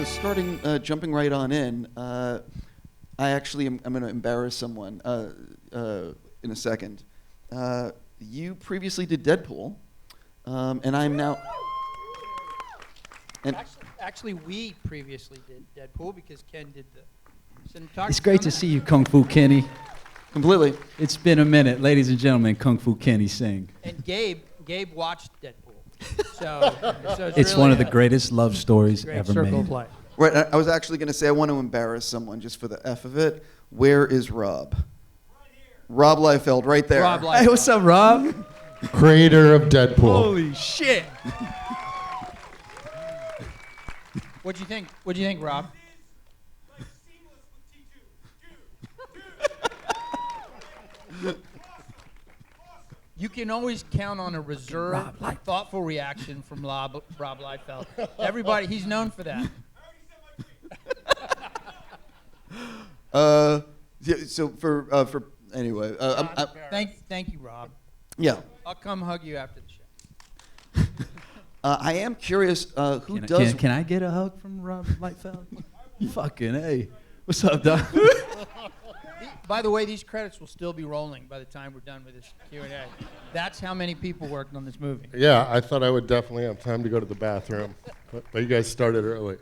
So jumping right on in, I actually am going to embarrass someone in a second. You previously did Deadpool, and I'm now... And Actually, we previously did Deadpool because Ken did the cinematography. It's great to see you, Kung Fu Kenny. completely. It's been a minute, ladies and gentlemen. Kung Fu Kenny Seng. And Gabe watched Deadpool, so It's really one of the greatest love stories great ever circle made. of life. Right, I was actually going to say I want to embarrass someone just for the F of it. Where is Rob? Right here. Rob Liefeld, right there. Rob Liefeld. Hey, what's up, Rob? Creator of Deadpool. Holy shit! What'd you think? What'd you think, Rob? You can always count on a reserved, thoughtful reaction from Rob Liefeld. Everybody, he's known for that. Yeah, so for anyway, Thank you, Rob. yeah. I'll come hug you after the show. I am curious who does. Can I get a hug from Rob Liefeld? Fucking hey. What's up, Doc? By the way, these credits will still be rolling by the time we're done with this Q&A. That's how many people worked on this movie. Yeah, I thought I would definitely have time to go to the bathroom, but you guys started early.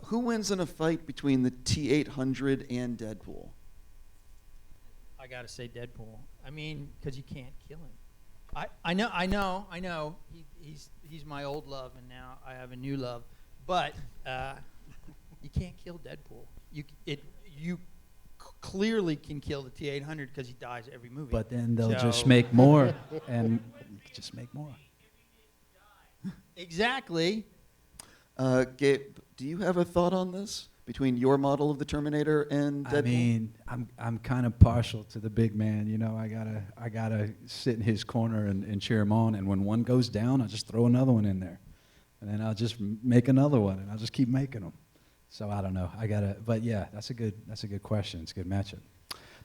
Who wins in a fight between the T-800 and Deadpool? I gotta say Deadpool. I mean, because you can't kill him. I know. He's my old love, and now I have a new love. But you can't kill Deadpool. You clearly can kill the T-800 because he dies every movie. But then they'll just make more, and just make more. Exactly. Gabe, do you have a thought on this between your model of the Terminator and Deadpool? I mean, I'm kind of partial to the big man. You know, I gotta sit in his corner and cheer him on. And when one goes down, I'll just throw another one in there, and then I'll just make another one, and I'll just keep making them. So I don't know. But yeah, that's a good question. It's a good matchup.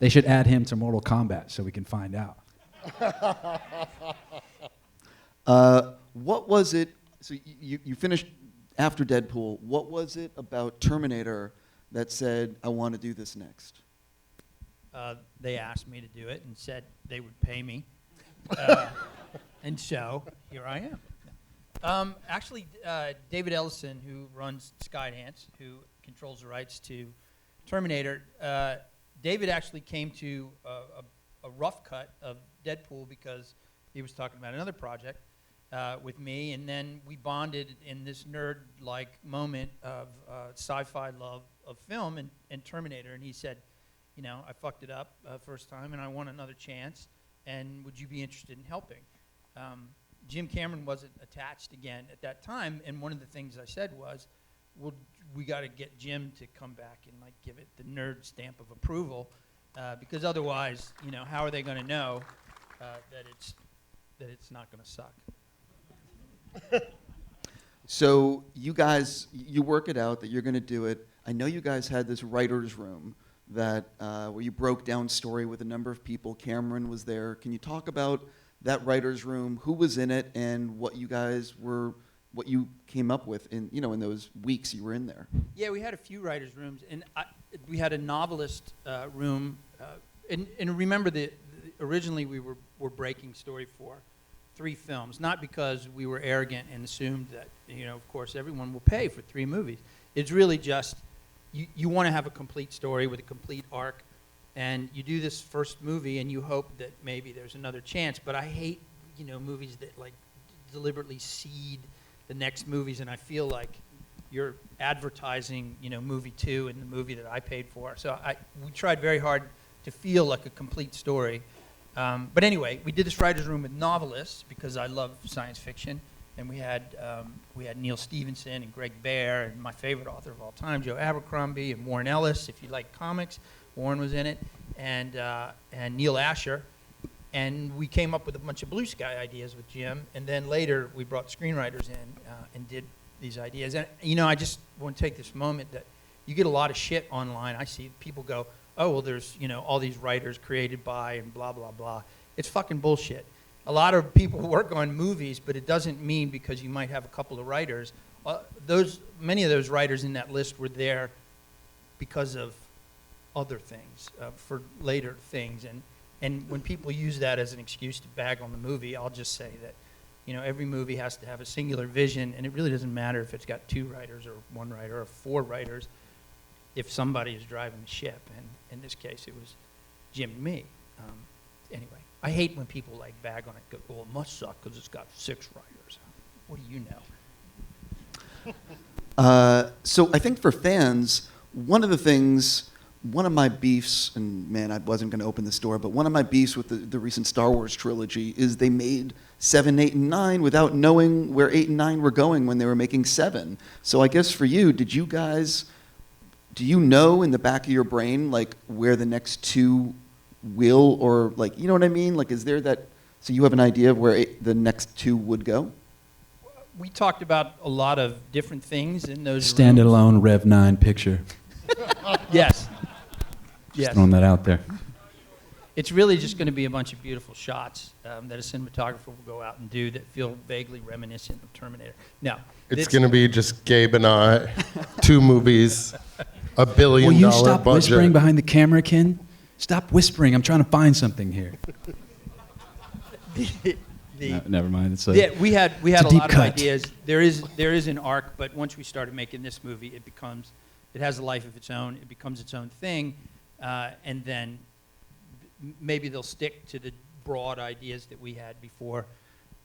They should add him to Mortal Kombat so we can find out. What was it? So you finished after Deadpool. What was it about Terminator that said, I want to do this next? They asked me to do it and said they would pay me. And so here I am. Actually, David Ellison, who runs Skydance, who controls the rights to Terminator, David actually came to a rough cut of Deadpool because he was talking about another project with me, and then we bonded in this nerd-like moment of sci-fi love of film and Terminator, and he said, you know, I fucked it up first time, and I want another chance, and would you be interested in helping? Jim Cameron wasn't attached again at that time, and one of the things I said was, well, we got to get Jim to come back and like give it the nerd stamp of approval, because otherwise, you know, how are they going to know that it's not going to suck? So you guys, you work it out that you're going to do it. I know you guys had this writer's room that where you broke down story with a number of people. Cameron was there. Can you talk about that writer's room, who was in it, and what you came up with in those weeks you were in there? Yeah, we had a few writers' rooms, and we had a novelist room. And remember, originally we were breaking story for 3 films, not because we were arrogant and assumed that, of course, everyone will pay for 3 movies. It's really just you want to have a complete story with a complete arc. And you do this first movie, and you hope that maybe there's another chance. But I hate, movies that like deliberately seed the next movies, and I feel like you're advertising, movie 2 and the movie that I paid for. So we tried very hard to feel like a complete story. But anyway, we did this writers' room with novelists because I love science fiction, and we had Neil Stephenson and Greg Bear and my favorite author of all time, Joe Abercrombie, and Warren Ellis. If you like comics, Warren was in it, and Neil Asher, and we came up with a bunch of blue sky ideas with Jim, and then later we brought screenwriters in and did these ideas. And I just want to take this moment that you get a lot of shit online. I see people go, oh well, there's all these writers created by and blah blah blah. It's fucking bullshit. A lot of people work on movies, but it doesn't mean because you might have a couple of writers, many of those writers in that list were there because of other things, for later things. And when people use that as an excuse to bag on the movie, I'll just say that, every movie has to have a singular vision, and it really doesn't matter if it's got 2 writers or 1 writer or 4 writers if somebody is driving the ship. And in this case, it was Jim and me. Anyway, I hate when people bag on it, go, well, it must suck because it's got 6 writers. What do you know? So I think for fans, one of my beefs, and man, I wasn't going to open this door, but one of my beefs with the recent Star Wars trilogy is they made 7, 8, and 9 without knowing where 8 and 9 were going when they were making 7. So I guess for you, do you know in the back of your brain, where the next 2 will, or you know what I mean? Is there that, so you have an idea of where the next 2 would go? We talked about a lot of different things in those rooms. Standalone Rev 9 picture. Yes. Just throwing that out there. It's really just going to be a bunch of beautiful shots that a cinematographer will go out and do that feel vaguely reminiscent of Terminator. Now, It's going to be just Gabe and I, 2 movies, $1 billion Will you budget. stop whispering behind the camera, Ken? Stop whispering. I'm trying to find something here. No, never mind. It's we had a a deep lot cut. of ideas. There is an arc, but once we started making this movie, it has a life of its own. It becomes its own thing, and then maybe they'll stick to the broad ideas that we had before.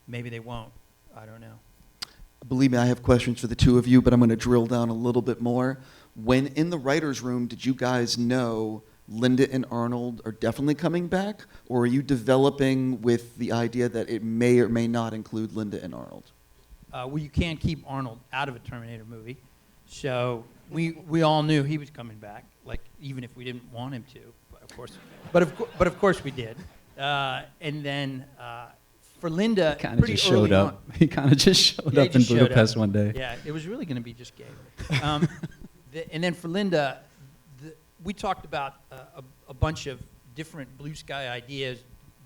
Maybe they won't. I don't know. Believe me, I have questions for the 2 of you, but I'm going to drill down a little bit more. When in the writer's room, did you guys know Linda and Arnold are definitely coming back, or are you developing with the idea that it may or may not include Linda and Arnold? Well, you can't keep Arnold out of a Terminator movie, so we all knew he was coming back, even if we didn't want him to, of course. But of course we did. And then for Linda, kind of pretty just early showed up. on- He kind of just showed Yeah, he up in just showed Budapest up. one day. Yeah, it was really going to be just Gabe. And then for Linda, we talked about a bunch of different blue sky ideas,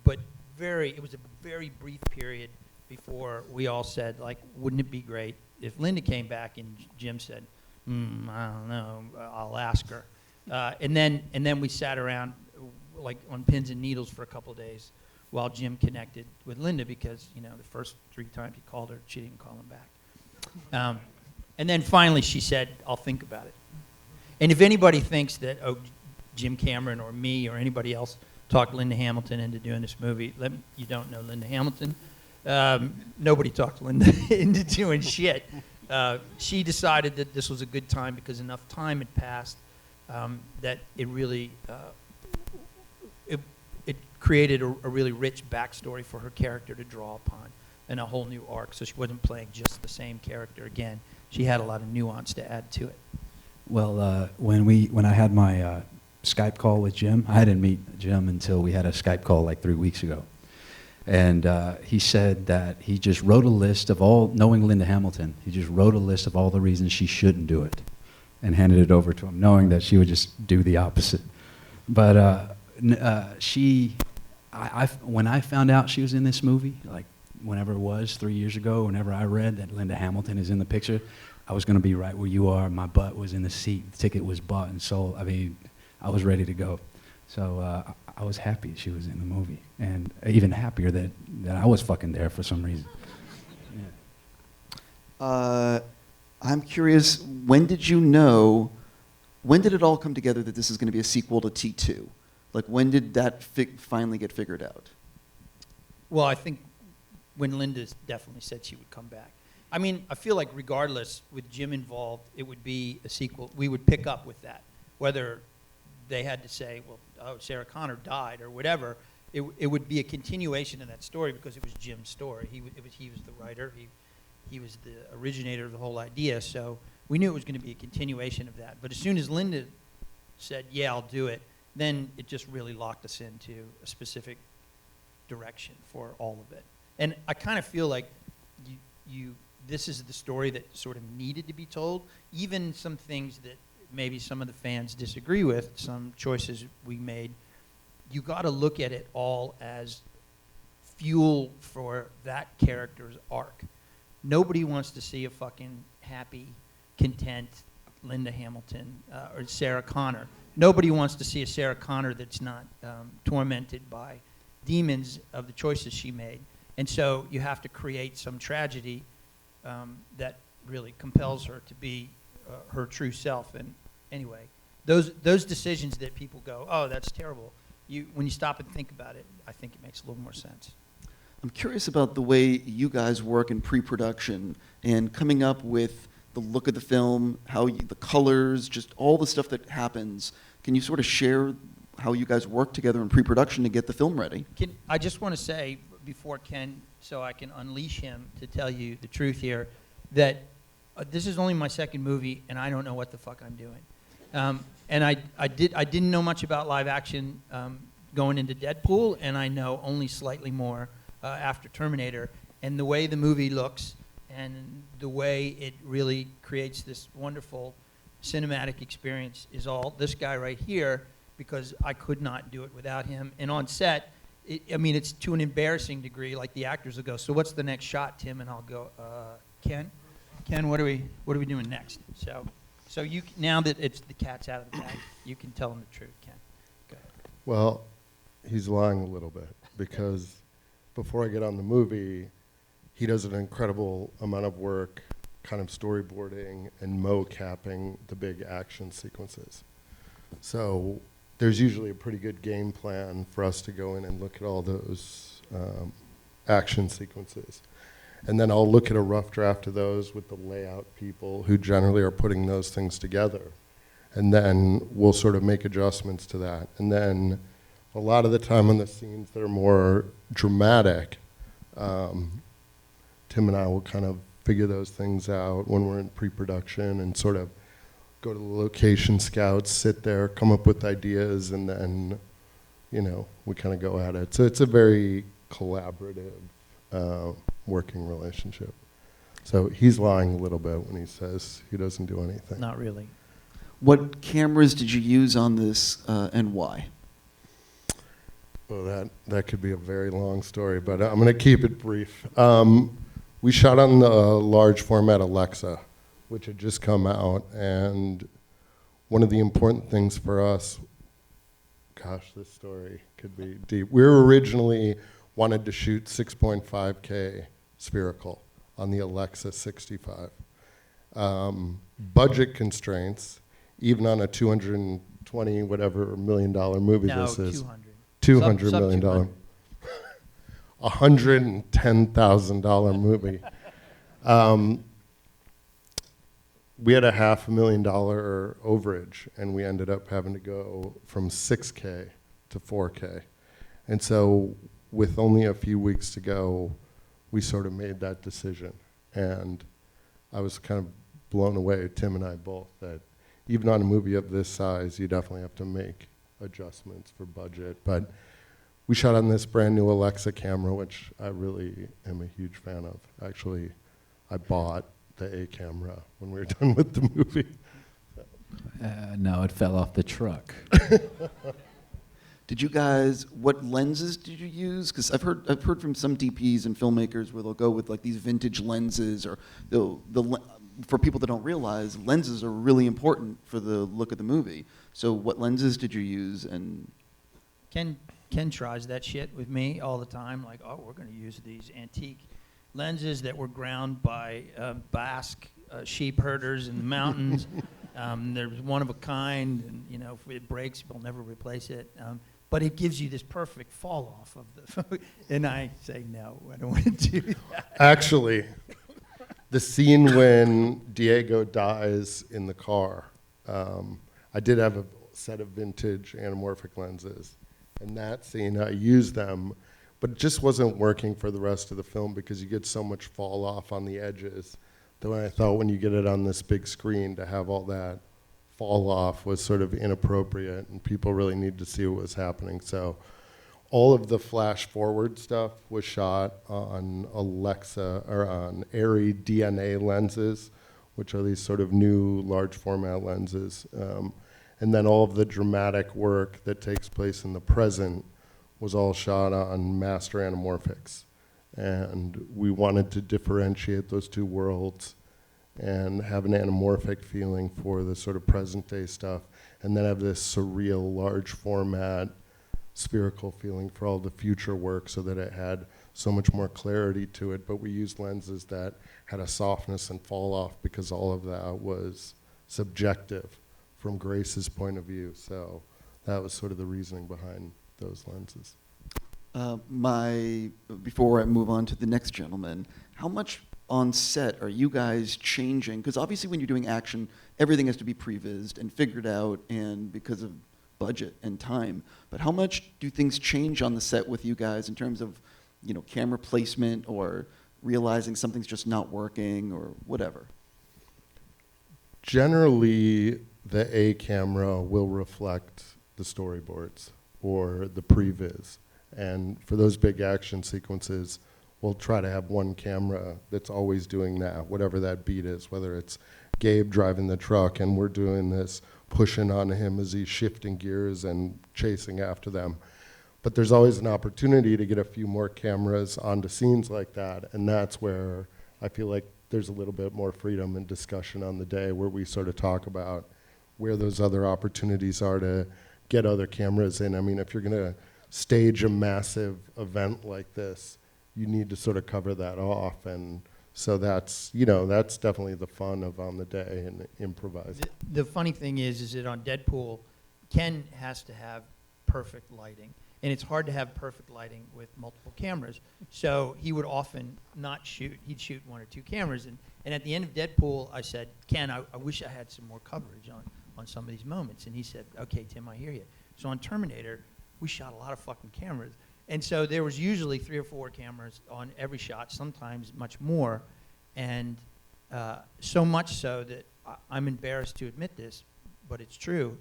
but it was a very brief period before we all said, wouldn't it be great if Linda came back? And Jim said, I don't know, I'll ask her. And then we sat around on pins and needles for a couple of days while Jim connected with Linda, because the first 3 times he called her, she didn't call him back. And then finally she said, I'll think about it. And if anybody thinks that, Jim Cameron or me or anybody else talked Linda Hamilton into doing this movie, you don't know Linda Hamilton. Nobody talked Linda into doing shit. She decided that this was a good time because enough time had passed that it really it created a really rich backstory for her character to draw upon and a whole new arc. So she wasn't playing just the same character again. She had a lot of nuance to add to it. Well, when I had my Skype call with Jim, I didn't meet Jim until we had a Skype call 3 weeks ago. And he said that he just wrote a list of knowing Linda Hamilton, he just wrote a list of all the reasons she shouldn't do it and handed it over to him, knowing that she would just do the opposite. But when I found out she was in this movie, whenever it was, 3 years ago, whenever I read that Linda Hamilton is in the picture, I was going to be right where you are. My butt was in the seat. The ticket was bought and sold. I mean, I was ready to go. So I was happy she was in the movie, and even happier that I was fucking there for some reason. Yeah. I'm curious, when did it all come together that this is going to be a sequel to T2? When did that finally get figured out? Well, I think when Linda definitely said she would come back. I mean, I feel like regardless, with Jim involved, it would be a sequel. We would pick up with that. Whether they had to say, well, Sarah Connor died or whatever, it would be a continuation of that story because it was Jim's story. He was the writer. He was the originator of the whole idea. So we knew it was going to be a continuation of that. But as soon as Linda said, yeah, I'll do it, then it just really locked us into a specific direction for all of it. And I kind of feel like this is the story that sort of needed to be told. Even some things that maybe some of the fans disagree with, some choices we made, you got to look at it all as fuel for that character's arc. Nobody wants to see a fucking happy, content Linda Hamilton or Sarah Connor. Nobody wants to see a Sarah Connor that's not tormented by demons of the choices she made. And so you have to create some tragedy that really compels her to be her true self. And anyway, those decisions that people go, oh, that's terrible. When you stop and think about it, I think it makes a little more sense. I'm curious about the way you guys work in pre-production and coming up with the look of the film, the colors, just all the stuff that happens. Can you sort of share how you guys work together in pre-production to get the film ready? I just want to say before Ken, so I can unleash him to tell you the truth here, that this is only my second movie, and I don't know what the fuck I'm doing. And I didn't know much about live action going into Deadpool, and I know only slightly more after Terminator. And the way the movie looks and the way it really creates this wonderful cinematic experience is all this guy right here, because I could not do it without him. And on set, it's to an embarrassing degree. Like the actors will go, "So what's the next shot, Tim?" And I'll go, "Ken, what are we doing next?" So you, now that it's the cat's out of the bag, you can tell him the truth, Ken. Go ahead. Well, he's lying a little bit, because before I get on the movie, he does an incredible amount of work kind of storyboarding and mo-capping the big action sequences. So there's usually a pretty good game plan for us to go in and look at all those action sequences. And then I'll look at a rough draft of those with the layout people who generally are putting those things together. And then we'll sort of make adjustments to that. And then a lot of the time on the scenes that are more dramatic, Tim and I will kind of figure those things out when we're in pre-production and sort of go to the location scouts, sit there, come up with ideas, and then, we kind of go at it. So it's a very collaborative working relationship. So he's lying a little bit when he says he doesn't do anything. Not really. What cameras did you use on this and why? Well, that could be a very long story, but I'm going to keep it brief. We shot on the large format Alexa, which had just come out, and one of the important things for us, gosh, this story could be deep. We originally wanted to shoot 6.5K spherical on the Alexa 65. Budget constraints, even on a $220 whatever million movie this is. $200 million. $110,000 movie. We had a $500,000 overage, and we ended up having to go from 6K to 4K. And so with only a few weeks to go, we sort of made that decision. And I was kind of blown away, Tim and I both, that even on a movie of this size, you definitely have to make adjustments for budget. But we shot on this brand new Alexa camera, which I really am a huge fan of. Actually, I bought the A camera when we were done with the movie. No, it fell off the truck. Did you guys, what lenses did you use? Because I've heard from some DPs and filmmakers where they'll go with like these vintage lenses, or for people that don't realize, lenses are really important for the look of the movie. So what lenses did you use? And Ken tries that shit with me all the time, like, oh, we're going to use these antique lenses that were ground by Basque sheep herders in the mountains. There's one of a kind, and if it breaks, we'll never replace it. But it gives you this perfect fall off of the. And I say, no, I don't want to do that. Actually, the scene when Diego dies in the car, I did have a set of vintage anamorphic lenses. And that scene, I used them, but it just wasn't working for the rest of the film because you get so much fall off on the edges. That I thought when you get it on this big screen, to have all that fall off was sort of inappropriate, and people really need to see what was happening. So all of the flash forward stuff was shot on Alexa, or on Arri DNA lenses, which are these sort of new large format lenses. And then all of the dramatic work that takes place in the present was all shot on master anamorphics. And we wanted to differentiate those two worlds and have an anamorphic feeling for the sort of present day stuff, and then have this surreal, large format, spherical feeling for all the future work, so that it had so much more clarity to it. But we used lenses that had a softness and fall off, because all of that was subjective from Grace's point of view. So that was sort of the reasoning behind those lenses. Before I move on to the next gentleman, how much on set are you guys changing? Because obviously when you're doing action, everything has to be prevised and figured out, and because of budget and time. But how much do things change on the set with you guys in terms of, camera placement, or realizing something's just not working, or whatever? Generally, the A camera will reflect the storyboards or the previs. And for those big action sequences, we'll try to have one camera that's always doing that, whatever that beat is, whether it's Gabe driving the truck and we're doing this, pushing on him as he's shifting gears and chasing after them. But there's always an opportunity to get a few more cameras onto scenes like that, and that's where I feel like there's a little bit more freedom and discussion on the day, where we sort of talk about where those other opportunities are to get other cameras in. I mean, if you're going to stage a massive event like this, you need to sort of cover that off. And so that's definitely the fun of on the day and improvising. The funny thing is that on Deadpool, Ken has to have perfect lighting. And it's hard to have perfect lighting with multiple cameras. So he would often not shoot. He'd shoot one or two cameras. And at the end of Deadpool, I said, Ken, I wish I had some more coverage on some of these moments. And he said, okay, Tim, I hear you. So on Terminator, we shot a lot of fucking cameras. And so there was usually 3 or 4 cameras on every shot, sometimes much more. And so much so that I'm embarrassed to admit this, but it's true.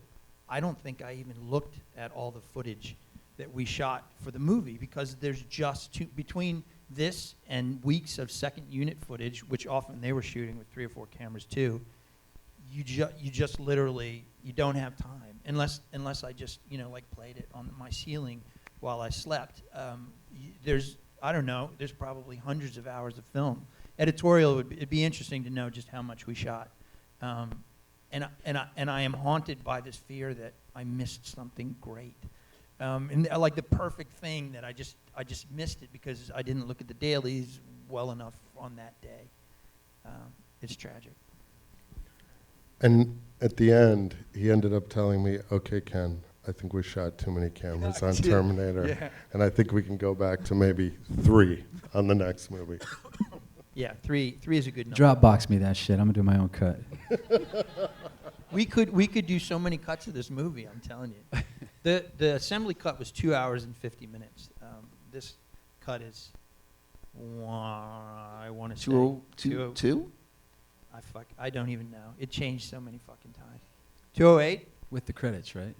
I don't think I even looked at all the footage that we shot for the movie, because there's just between this and weeks of second unit footage, which often they were shooting with 3 or 4 cameras too. You just literally, you don't have time unless I just played it on my ceiling while I slept. There's probably hundreds of hours of film. Editorial, it'd be interesting to know just how much we shot. And I am haunted by this fear that I missed something great. And like the perfect thing that I just missed it because I didn't look at the dailies well enough on that day. It's tragic. And at the end, he ended up telling me, okay, Ken, I think we shot too many cameras on Terminator. Yeah. And I think we can go back to maybe 3 on the next movie. Yeah, 3 is a good number. Dropbox me that shit. I'm gonna do my own cut. We could do so many cuts of this movie, I'm telling you. The assembly cut was 2 hours and 50 minutes. This cut is, I want to say 202? I don't even know. It changed so many fucking times. 208? With the credits, right?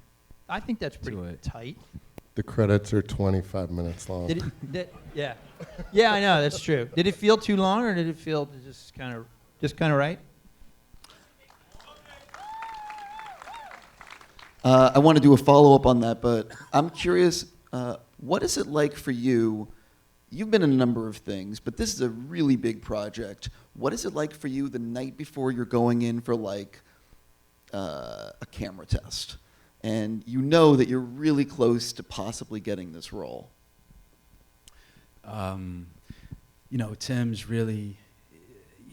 I think that's pretty 208. tight. The credits are 25 minutes long. Yeah, I know, that's true. Did it feel too long, or did it feel just kind of right? I want to do a follow-up on that, but I'm curious, what is it like for you? You've been in a number of things, but this is a really big project. What is it like for you the night before you're going in for a camera test? And you know that you're really close to possibly getting this role.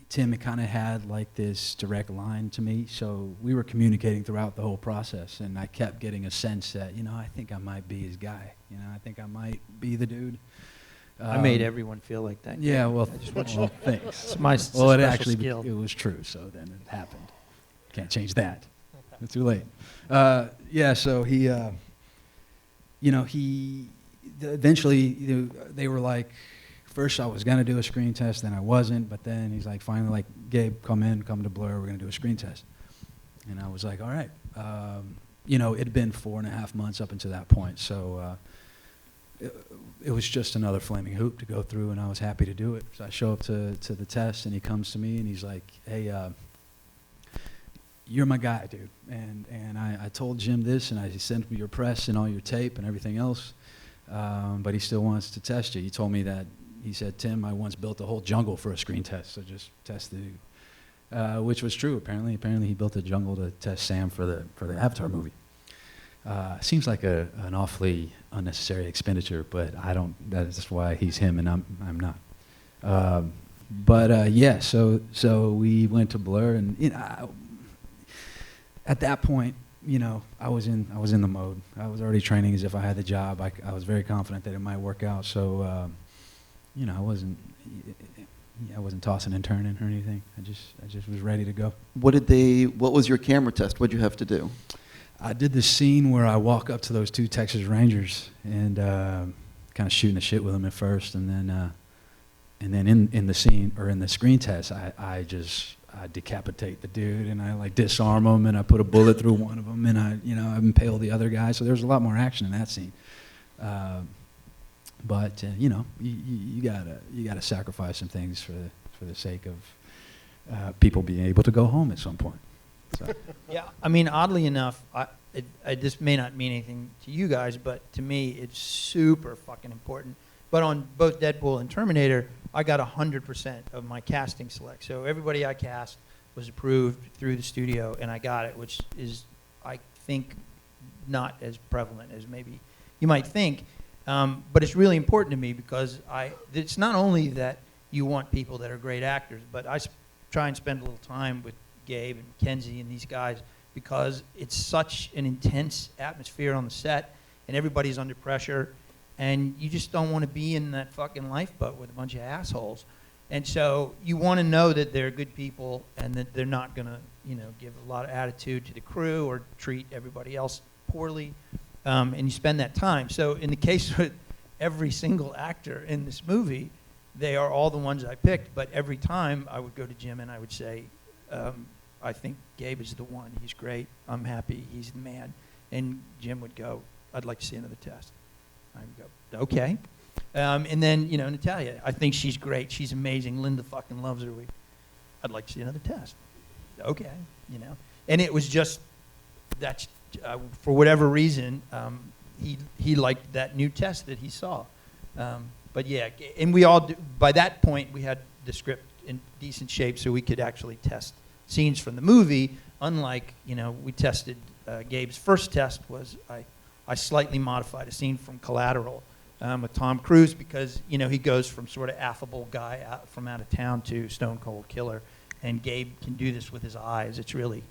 Tim kind of had like this direct line to me, so we were communicating throughout the whole process, and I kept getting a sense that, I think I might be his guy. I think I might be the dude. I made everyone feel like that. Yeah, well, thanks. It's my special skill. It was true, so then it happened. Can't change that. It's too late. So he, eventually they were like, first I was going to do a screen test, then I wasn't, but then he's like, finally, like, Gabe, come to Blur, we're going to do a screen test. And I was like, all right. It had been 4.5 months up until that point, so it was just another flaming hoop to go through, and I was happy to do it. So I show up to the test, and he comes to me, and he's like, hey, you're my guy, dude. And I told Jim this, and I sent me your press and all your tape and everything else, but he still wants to test you. He told me that he said, Tim, I once built a whole jungle for a screen test, so just test the, which was true, apparently. Apparently he built a jungle to test Sam for the Avatar movie. Seems like an awfully unnecessary expenditure, but that's why he's him and I'm not. Yeah, so we went to Blur, and at that point, I was in the mode. I was already training as if I had the job. I was very confident that it might work out. So, I wasn't tossing and turning or anything. I just was ready to go. What was your camera test? What'd you have to do? I did this scene where I walk up to those two Texas Rangers and kind of shooting the shit with them at first, and then in the scene or in the screen test, I decapitate the dude, and I disarm him, and I put a bullet through one of them, and I impale the other guy. So there's a lot more action in that scene. You gotta sacrifice some things for the sake of people being able to go home at some point. So. Yeah, I mean, oddly enough, this may not mean anything to you guys, but to me, it's super fucking important. But on both Deadpool and Terminator, I got 100% of my casting select. So everybody I cast was approved through the studio, and I got it, which is, I think, not as prevalent as maybe you might think. But it's really important to me because it's not only that you want people that are great actors, but I try and spend a little time with Gabe and Kenzie and these guys because it's such an intense atmosphere on the set, and everybody's under pressure. And you just don't want to be in that fucking lifeboat with a bunch of assholes. And so you want to know that they're good people and that they're not going to, give a lot of attitude to the crew or treat everybody else poorly. And you spend that time. So in the case with every single actor in this movie, they are all the ones I picked. But every time I would go to Jim and I would say, I think Gabe is the one. He's great. I'm happy. He's the man. And Jim would go, I'd like to see another test. I go, okay. And then, Natalia, I think she's great. She's amazing. Linda fucking loves her. I'd like to see another test. Okay, And it was just, that's, for whatever reason, he liked that new test that he saw. But yeah, and we all, by that point, we had the script in decent shape so we could actually test scenes from the movie. Unlike, we tested, Gabe's first test was, I slightly modified a scene from Collateral with Tom Cruise because he goes from sort of affable guy from out of town to stone cold killer, and Gabe can do this with his eyes. It's really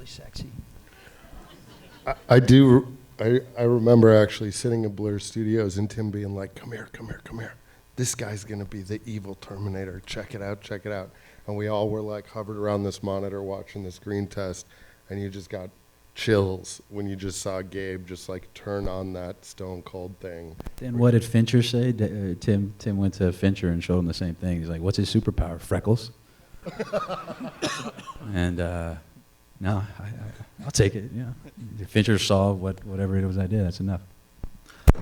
sexy. I remember actually sitting in Blur Studios and Tim being like, "Come here, come here, come here. This guy's gonna be the evil Terminator. Check it out, check it out." And we all were hovered around this monitor watching the screen test, and you just got chills when you just saw Gabe just turn on that stone cold thing. And what did Fincher say? Tim went to Fincher and showed him the same thing. He's like, "What's his superpower? Freckles?" And no, I'll take it. Fincher saw whatever it was I did. That's enough.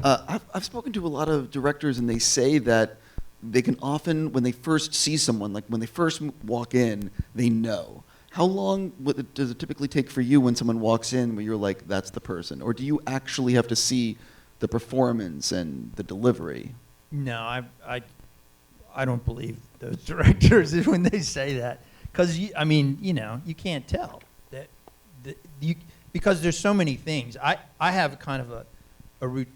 I've spoken to a lot of directors, and they say that they can often, when they first see someone, when they first walk in, they know. How long does it typically take for you when someone walks in where you're like, that's the person? Or do you actually have to see the performance and the delivery? No, I don't believe those directors when they say that. Because, you can't tell. Because there's so many things. I have kind of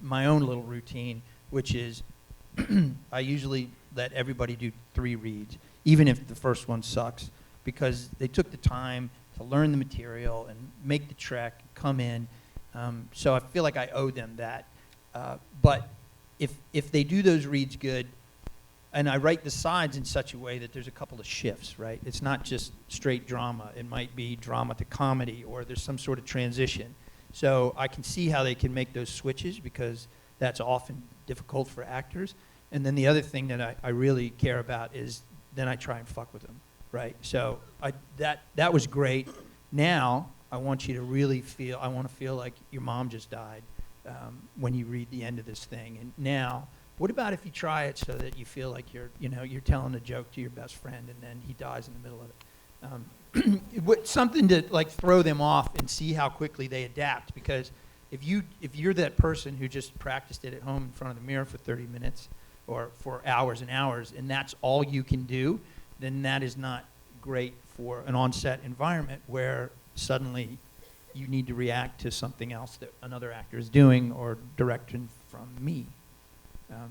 my own little routine, which is I usually let everybody do 3 reads, even if the first one sucks, because they took the time to learn the material and make the trek, come in. So I feel like I owe them that. But if they do those reads good, and I write the sides in such a way that there's a couple of shifts, right? It's not just straight drama. It might be drama to comedy, or there's some sort of transition. So I can see how they can make those switches because that's often difficult for actors. And then the other thing that I really care about is then I try and fuck with them. Right, so that was great. Now I want you to really feel. I want to feel like your mom just died when you read the end of this thing. And now, what about if you try it so that you feel like you're telling a joke to your best friend, and then he dies in the middle of it? Something to throw them off and see how quickly they adapt. Because if you're that person who just practiced it at home in front of the mirror for 30 minutes, or for hours and hours, and that's all you can do, then that is not great for an on-set environment where suddenly you need to react to something else that another actor is doing or direction from me.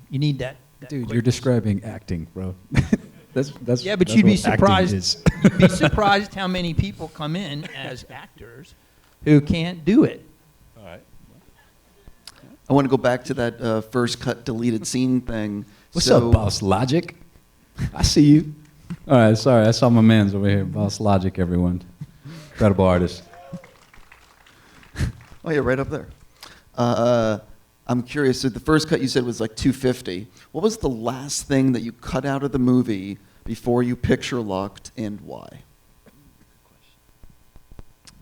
You need that Dude, you're quickness. describing acting, bro. that's Yeah, but that's you'd be what acting surprised. is. You'd be surprised how many people come in as actors who can't do it. All right. I want to go back to that first cut deleted scene thing. What's So- up, Boss Logic? I see you. All right, sorry, I saw my man's over here. Boss Logic, everyone. Incredible artist. Oh yeah, right up there. I'm curious. So the first cut you said was like 250. What was the last thing that you cut out of the movie before you picture locked, and why?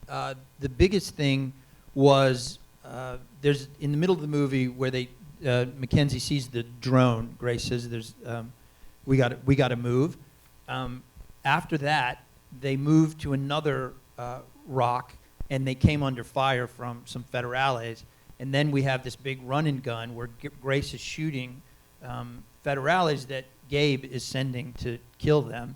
The biggest thing was there's in the middle of the movie where they Mackenzie sees the drone. Grace says, "There's we got to move." After that, they moved to another rock, and they came under fire from some federales. And then we have this big run and gun where Grace is shooting federales that Gabe is sending to kill them.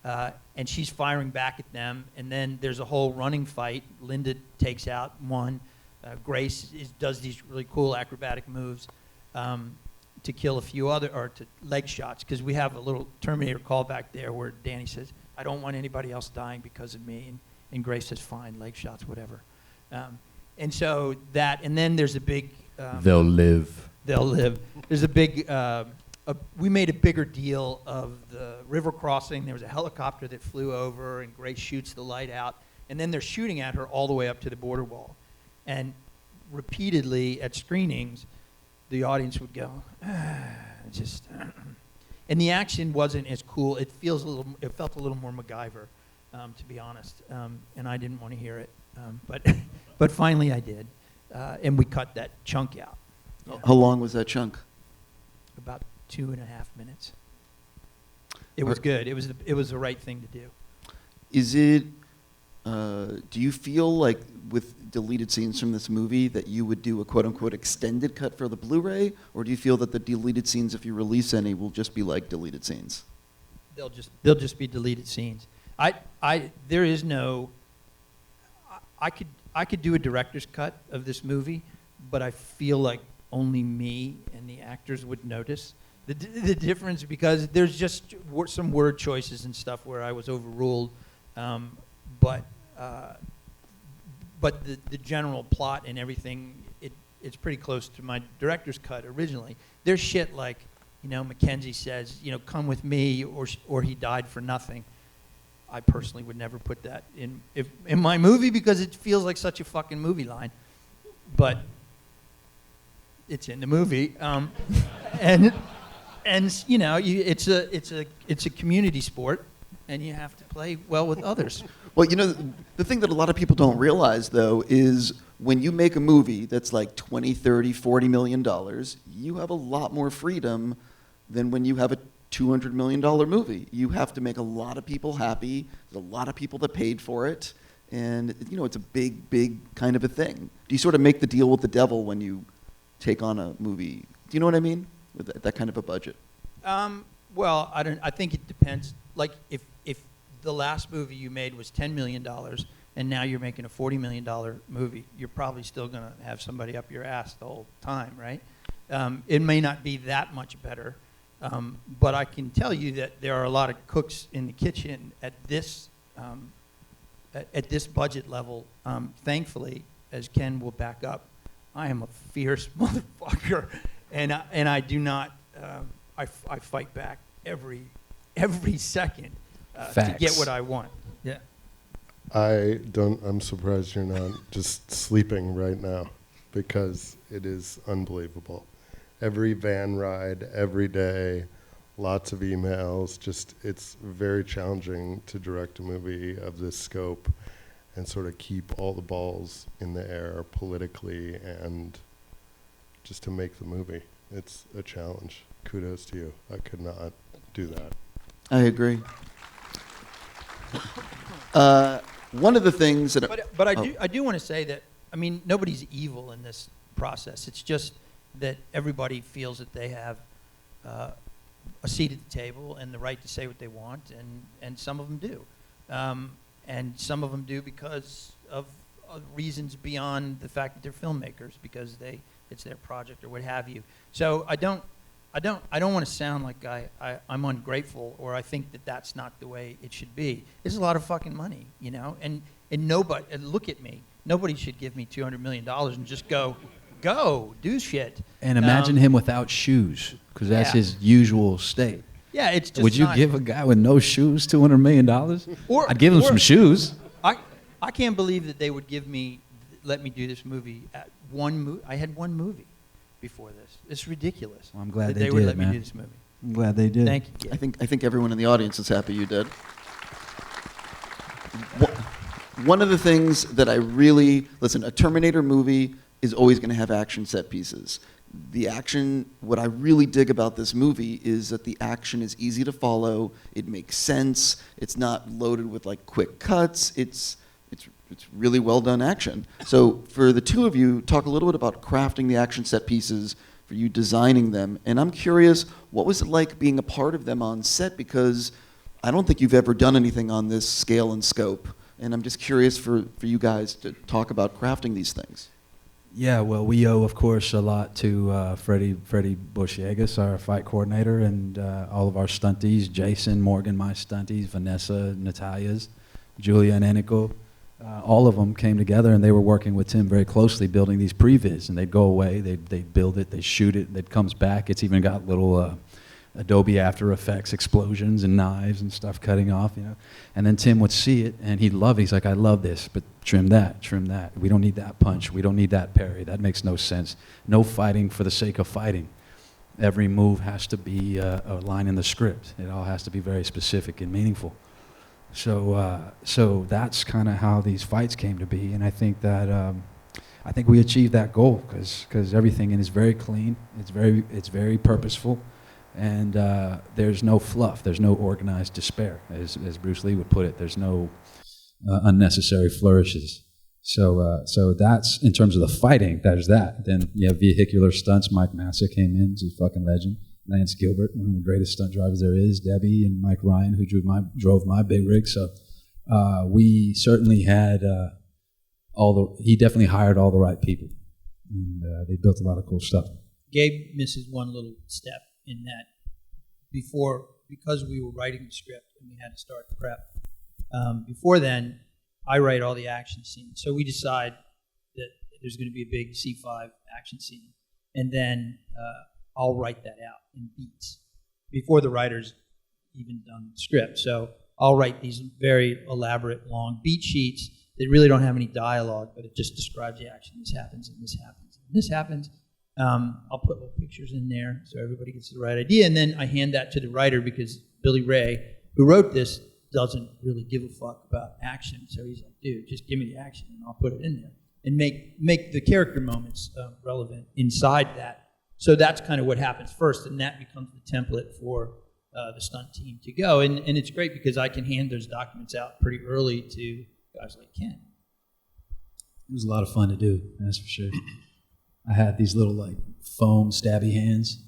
And she's firing back at them. And then there's a whole running fight. Linda takes out one. Grace does these really cool acrobatic moves to kill a few other, or to leg shots. Because we have a little Terminator callback there where Danny says, "I don't want anybody else dying because of me." And Grace says, "Fine, leg shots, whatever." And so that, and then there's a big... They'll live. They'll live. There's a big... we made a bigger deal of the river crossing. There was a helicopter that flew over, and Grace shoots the light out. And then they're shooting at her all the way up to the border wall. And repeatedly at screenings, the audience would go, just... And the action wasn't as cool. It felt a little more MacGyver, to be honest. And I didn't want to hear it. But finally I did. And we cut that chunk out. Yeah. How long was that chunk? About 2.5 minutes. It was good. It was the right thing to do. Is it, do you feel like with deleted scenes from this movie that you would do a quote-unquote extended cut for the Blu-ray? Or do you feel that the deleted scenes, if you release any, will just be like deleted scenes? They'll just be deleted scenes. There is no... I could do a director's cut of this movie, but I feel like only me and the actors would notice the difference, because there's just some word choices and stuff where I was overruled, but the general plot and everything, it's pretty close to my director's cut originally. There's shit like, Mackenzie says, "Come with me," or "He died for nothing." I personally would never put that in my movie because it feels like such a fucking movie line, but it's in the movie, and it's a community sport, and you have to play well with others. Well, the thing that a lot of people don't realize, though, is when you make a movie that's like $20, $30, $40 million, you have a lot more freedom than when you have a $200 million movie. You have to make a lot of people happy. There's a lot of people that paid for it. And, it's a big, big kind of a thing. Do you sort of make the deal with the devil when you take on a movie? Do you know what I mean? With that kind of a budget. Well, I think it depends. Like, if the last movie you made was $10 million and now you're making a $40 million movie, you're probably still going to have somebody up your ass the whole time, right? It may not be that much better. But I can tell you that there are a lot of cooks in the kitchen at this budget level. Thankfully, as Ken will back up, I am a fierce motherfucker, and I do not. I fight back every second to get what I want. Yeah. I'm surprised you're not just sleeping right now, because it is unbelievable. Every van ride, every day, lots of emails. It's very challenging to direct a movie of this scope and sort of keep all the balls in the air politically and just to make the movie. It's a challenge. Kudos to you. I could not do that. I agree. One of the things that... But I do want to say that, nobody's evil in this process. It's just that everybody feels that they have a seat at the table and the right to say what they want, and some of them do. And some of them do because of reasons beyond the fact that they're filmmakers, because it's their project or what have you. So I don't want to sound like I'm ungrateful, or I think that that's not the way it should be. It's a lot of fucking money, you know, and nobody, and look at me, nobody should give me $200 million and just go, do shit. And imagine him without shoes, because that's Yeah. his usual state. Yeah, it's just Would you not- give a guy with no shoes $200 million? I'd give him some shoes. I can't believe that they would let me do this movie at I had one movie before this. It's ridiculous. Well, I'm glad that they would did, let me man. do this movie. I'm glad they did. Thank you. I think everyone in the audience is happy you did. One of the things that I really listen, a Terminator movie is always going to have action set pieces. The action, what I really dig about this movie is that the action is easy to follow. It makes sense. It's not loaded with like quick cuts. It's really well done action. So for the two of you, talk a little bit about crafting the action set pieces, for you designing them. And I'm curious, what was it like being a part of them on set? Because I don't think you've ever done anything on this scale and scope. And I'm just curious for you guys to talk about crafting these things. Yeah, well, we owe, of course, a lot to Freddie Bushiagas, our fight coordinator, and all of our stunties, Jason, Morgan, my stunties, Vanessa, Natalia's, Julia and Enico. All of them came together, and they were working with Tim very closely, building these previs. And they'd go away, they'd build it, they'd shoot it, it comes back. It's even got little Adobe After Effects explosions and knives and stuff cutting off, you know. And then Tim would see it, and he'd love it. He's like, I love this, but trim that, trim that. We don't need that punch. We don't need that parry. That makes no sense. No fighting for the sake of fighting. Every move has to be a line in the script. It all has to be very specific and meaningful. So that's kind of how these fights came to be, and I think that I think we achieved that goal because everything is very clean. It's very purposeful. And there's no fluff. There's no organized despair, as Bruce Lee would put it. There's no unnecessary flourishes. So that's, in terms of the fighting, there's that. Then you have vehicular stunts. Mike Massa came in, he's a fucking legend. Lance Gilbert, one of the greatest stunt drivers there is. Debbie and Mike Ryan, who drove my big rig. So we certainly had he definitely hired all the right people. And they built a lot of cool stuff. Gabe misses one little step in that because we were writing the script and we had to start the prep. Before then, I write all the action scenes. So we decide that there's going to be a big C5 action scene. And then I'll write that out in beats before the writer's even done the script. So I'll write these very elaborate, long beat sheets that really don't have any dialogue, but it just describes the action. This happens, and this happens, and this happens. I'll put little pictures in there so everybody gets the right idea, and then I hand that to the writer because Billy Ray, who wrote this, doesn't really give a fuck about action. So he's like, dude, just give me the action, and I'll put it in there and make the character moments relevant inside that. So that's kind of what happens first, and that becomes the template for the stunt team to go. And it's great because I can hand those documents out pretty early to guys like Ken. It was a lot of fun to do, that's for sure. I had these little like foam stabby hands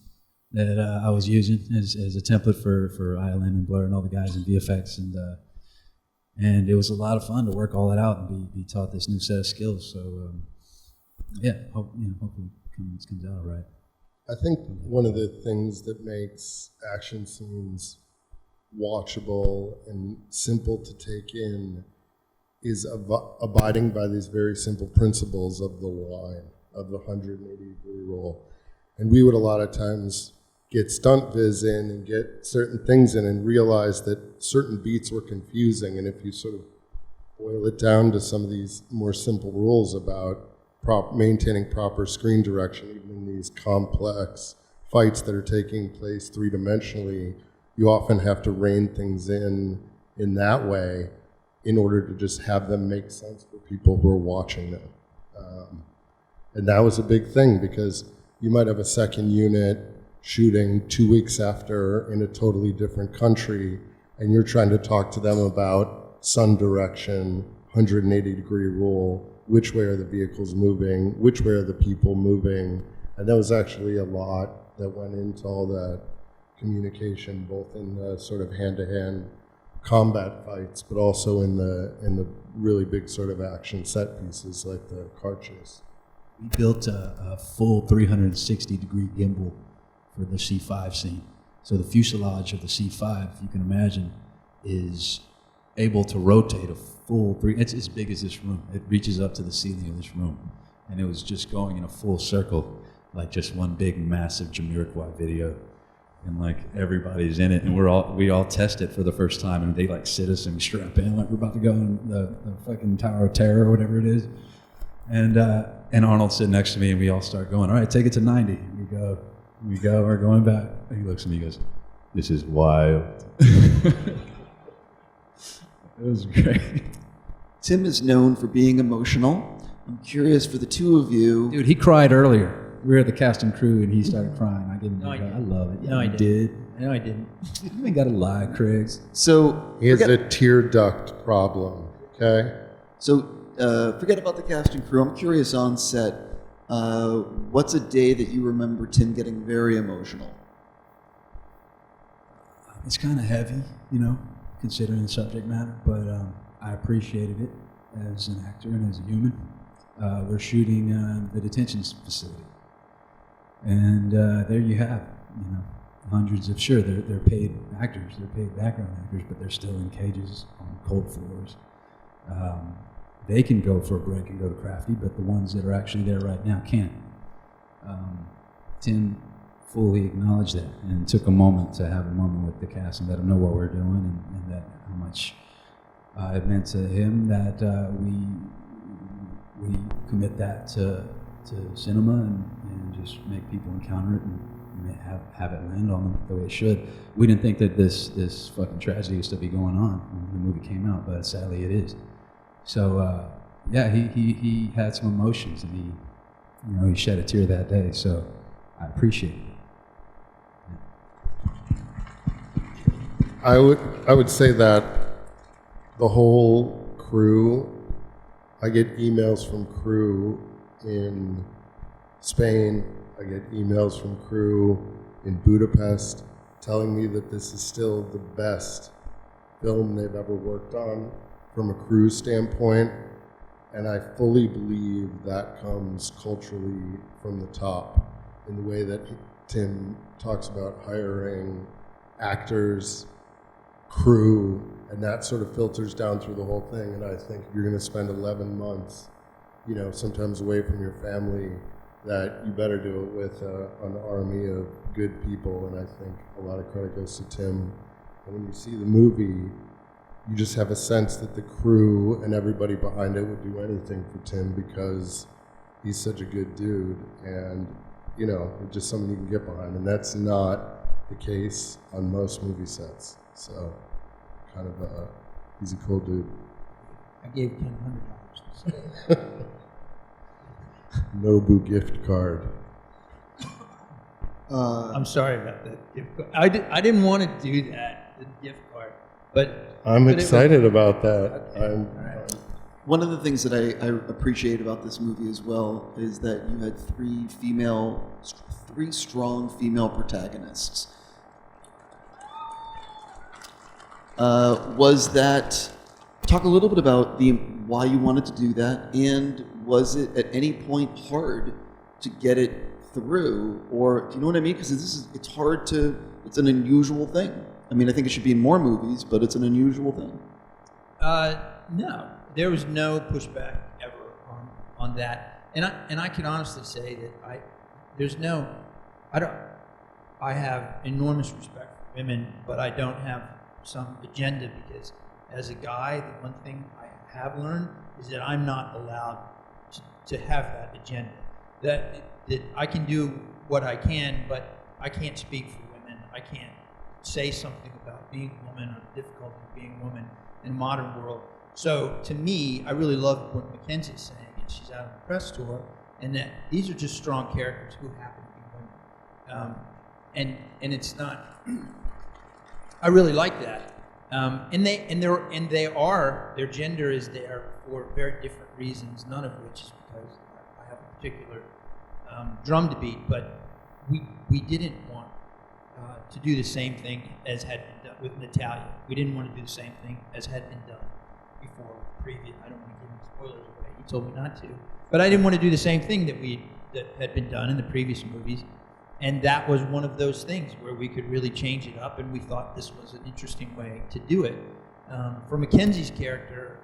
that I was using as a template for Island and Blur and all the guys in VFX, and it was a lot of fun to work all that out and be taught this new set of skills. So hopefully it comes out all right. I think one of the things that makes action scenes watchable and simple to take in is abiding by these very simple principles of the line, of the 180-degree roll. And we would a lot of times get stunt viz in and get certain things in and realize that certain beats were confusing. And if you sort of boil it down to some of these more simple rules about maintaining proper screen direction, even in these complex fights that are taking place three-dimensionally, you often have to rein things in that way in order to just have them make sense for people who are watching them. And that was a big thing because you might have a second unit shooting 2 weeks after in a totally different country, and you're trying to talk to them about sun direction, 180-degree rule, which way are the vehicles moving, which way are the people moving, and there was actually a lot that went into all that communication, both in the sort of hand-to-hand combat fights, but also in the really big sort of action set pieces like the car chase. We built a full 360-degree gimbal for the C5 scene. So the fuselage of the C5, if you can imagine, is able to rotate a full it's as big as this room. It reaches up to the ceiling of this room. And it was just going in a full circle, like just one big, massive Jamiroquai video. And like everybody's in it, and we all test it for the first time, and they like sit us and strap in like we're about to go in the fucking Tower of Terror or whatever it is. And Arnold's sitting next to me, and we all start going, all right, take it to 90. We go, we're going back. And he looks at me and goes, this is wild. It was great. Tim is known for being emotional. I'm curious for the two of you. Dude, he cried earlier. We were at the cast and crew, and he started crying. I gave him No, a I hug. didn't. I love it. Yeah, No, I you didn't. No, I didn't. You ain't got to lie, Craigs. So He has a tear duct problem, okay? forget about the cast and crew. I'm curious on set. What's a day that you remember Tim getting very emotional? It's kind of heavy, you know, considering the subject matter, but I appreciated it as an actor and as a human. We're shooting the detention facility, and there you have, you know, hundreds of, sure, they're paid actors, they're paid background actors, but they're still in cages on cold floors. They can go for a break and go to Crafty, but the ones that are actually there right now can't. Tim fully acknowledged that and took a moment to have a moment with the cast and let them know what we're doing and that how much it meant to him that we commit that to cinema and just make people encounter it and have it land on them the way it should. We didn't think that this fucking tragedy would still be going on when the movie came out, but sadly it is. So yeah, he had some emotions and he shed a tear that day. So I appreciate it. I would say that the whole crew, I get emails from crew in Spain, I get emails from crew in Budapest telling me that this is still the best film they've ever worked on from a crew standpoint, and I fully believe that comes culturally from the top in the way that Tim talks about hiring actors, crew, and that sort of filters down through the whole thing. And I think if you're going to spend 11 months, sometimes away from your family, that you better do it with an army of good people. And I think a lot of credit goes to Tim. And when you see the movie, you just have a sense that the crew and everybody behind it would do anything for Tim because he's such a good dude. And, just something you can get behind. And that's not the case on most movie sets. So, he's a cool dude. I gave Ken $100. Nobu gift card. I'm sorry about that gift card. I didn't want to do that, the gift card, but I'm but excited about that. Okay. All right. One of the things that I appreciate about this movie as well is that you had three strong female protagonists. Talk a little bit about why you wanted to do that, and was it at any point hard to get it through, or do you know what I mean? Because it's an unusual thing. I mean, I think it should be in more movies, but it's an unusual thing. No, there was no pushback ever on that, and I can honestly say that I have enormous respect for women, but I don't have some agenda, because as a guy, the one thing I have learned is that I'm not allowed to have that agenda. That I can do what I can, but I can't speak for women. I can't say something about being a woman or the difficulty of being a woman in a modern world. So to me, I really love what Mackenzie's saying, and she's out on the press tour, and that these are just strong characters who happen to be women. And it's not. I really like that. Their gender is there for very different reasons, none of which is because I have a particular drum to beat, but we didn't want to do the same thing as had been done with Natalia. We didn't want to do the same thing as had been done before. Previous, I don't want to give him spoilers away. He told me not to, but I didn't want to do the same thing that had been done in the previous movies. And that was one of those things where we could really change it up, and we thought this was an interesting way to do it. For Mackenzie's character,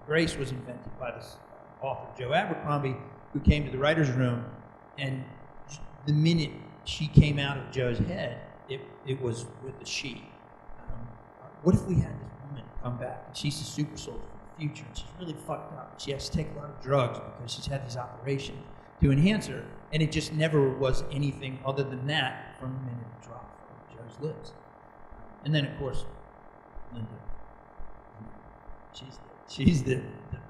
Grace was invented by this author, Joe Abercrombie, who came to the writer's room, and the minute she came out of Joe's head, it was with the she. What if we had this woman come back, and she's a super soldier from the future, and she's really fucked up, and she has to take a lot of drugs because she's had these operations to enhance her, and it just never was anything other than that from the minute it dropped from Joe's lips. And then, of course, Linda. She's the